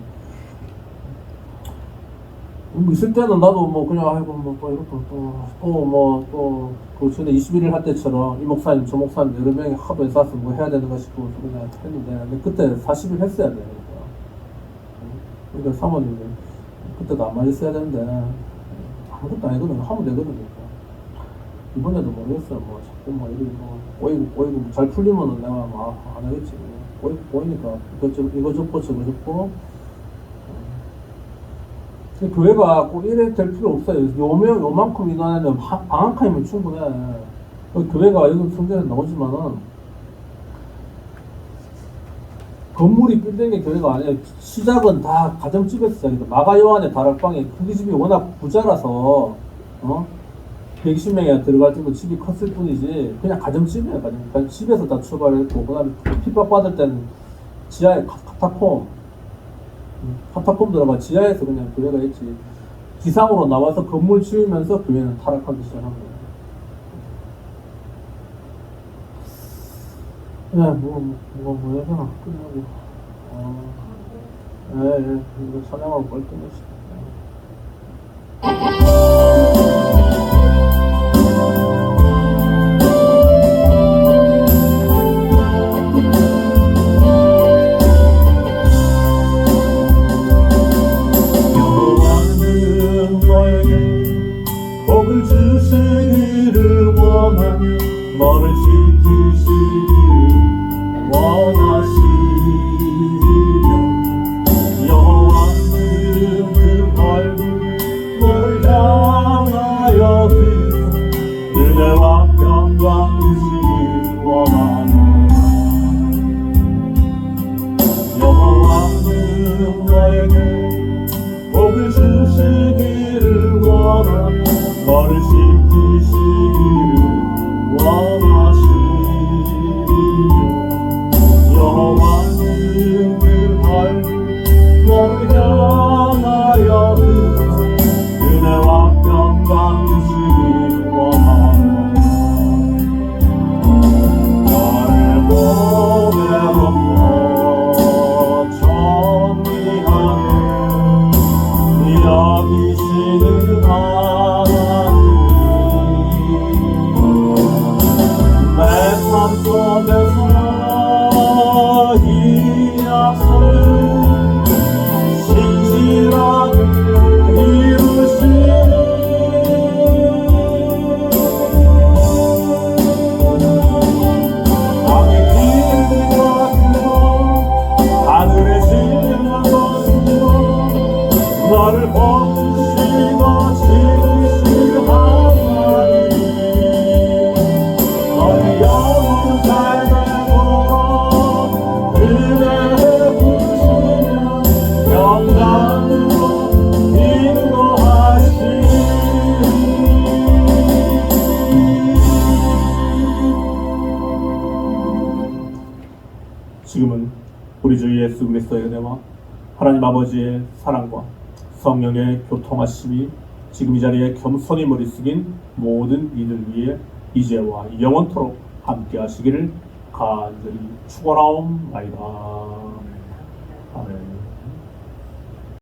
뭐 있을 때는 나도 뭐 그냥 아이고 뭐 또 이것도 그 전에 21일 할 때처럼 이 목사님 저 목사님 여러 명이 하도 있어서 뭐 해야 되는 거 싶고 그냥 했는데 근데 그때 40일 했어야 되니까. 그러니까 사모님이 그때도 안 말했어야 되는데 아무것도 아니거든. 하면 되거든. 이번에도 모르겠어요. 뭐 자꾸 뭐 이렇게 꼬이고 잘 풀리면은 내가 막 안 하겠지. 꼬이니까 이거 접고 저거 접고. 교회가 꼭 이래 될 필요 없어요. 요만큼 인원에는 방학하면 충분해. 교회가 여기 성경에 나오지만은 건물이 빌딩의 교회가 아니에요. 시작은 다 가정집에서 시작이다. 마가 요한의 다락방에 그 집이 워낙 부자라서 120명이 들어갈 정도 집이 컸을 뿐이지 그냥 가정집이에요. 그냥 집에서 다 출발했고 그 다음에 핍박받을 때는 지하에 카타콤 들어가 지하에서 그냥 교회가 있지. 지상으로 나와서 건물 지으면서 교회는 타락하기 시작한 거예요. 뭐 해서나 끝나고. 이거 찬양하고 빨리 끝냅시다. 너를 지키시길 원하시며 여호와는 그 얼굴 너를 향하여 들고 은혜와 평강 주시길 원하노라. 여호와는 너에게 복을 주시기를 원하며 너를 지키시기를 원하시며 여호와는 멈추시고 지으실 하나님 너희 영혼 잘 되도록 은혜를 부시며 평강으로 인도하시니 지금은 우리 주 예수 그리스도의 은혜와 하나님 아버지의 사랑과 성령의 교통하심이 지금 이 자리에 겸손히 머리 숙인 모든 이들 위에 이제와 영원토록 함께 하시기를 간절히 축원하옵나이다. 아멘.